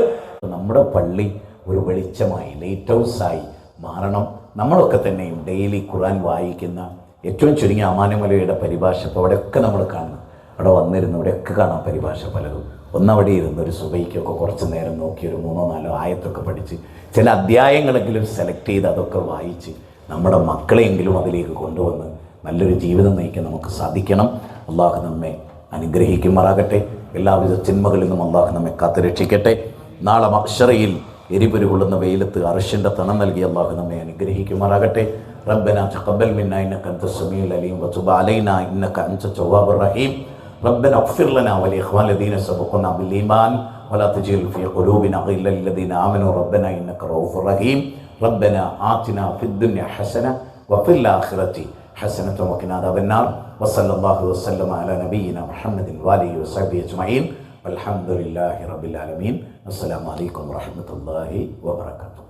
നമ്മുടെ പള്ളി ഒരു വെളിച്ചമായി, ലൈറ്റ് ഹൗസായി മാറണം. നമ്മളൊക്കെ തന്നെയും ഡെയിലി ഖുർആൻ വായിക്കുന്ന, ഏറ്റവും ചുരുങ്ങിയ അമാനമലയുടെ പരിഭാഷ ഇപ്പോൾ അവിടെയൊക്കെ നമ്മൾ കാണുന്നു. അവിടെ വന്നിരുന്നു ഇവിടെയൊക്കെ കാണാം പരിഭാഷ പലതും. ഒന്നവിടെ ഇരുന്ന് ഒരു സുബൈക്കൊക്കെ കുറച്ച് നേരം നോക്കി ഒരു 3-4 ആയത്തൊക്കെ പഠിച്ച് ചില അധ്യായങ്ങളെങ്കിലും സെലക്ട് ചെയ്ത് അതൊക്കെ വായിച്ച് നമ്മുടെ മക്കളെയെങ്കിലും അതിലേക്ക് കൊണ്ടുവന്ന് നല്ലൊരു ജീവിതം നയിക്കാൻ നമുക്ക് സാധിക്കണം. അള്ളാഹു നമ്മെ അനുഗ്രഹിക്കുമാറാകട്ടെ. എല്ലാവിധ ചിന്മകളിൽ നിന്നും അള്ളാഹു നമ്മെ കാത്തുരക്ഷിക്കട്ടെ. നാളെ മഹ്ശറയിൽ എരിപൊരു കൊള്ളുന്ന വെയിലത്ത് അർശിൻ്റെ തണം നൽകി അള്ളാഹു നമ്മെ അനുഗ്രഹിക്കുമാറാകട്ടെ. റബ്ബനാ തഖബ്ബൽ മിന്നാ ഇന്നക അൻത സമീഉൽ അലീം വതുബ് അലൈനാ ഇന്നക അൻത തവ്വാബുർ റഹീം. ربنا اغفر لنا ولإخوان الذين سبقونا بالإيمان ولا تجعل في قلوبنا غلا للذين آمنوا ربنا إنك رؤوف رحيم. ربنا آتنا في الدنيا حسنة وفي الآخرة حسنة وقنا عذاب النار. وصلى الله وسلم على نبينا محمد وآله وصحبه أجمعين والحمد لله رب العالمين. السلام عليكم ورحمة الله وبركاته.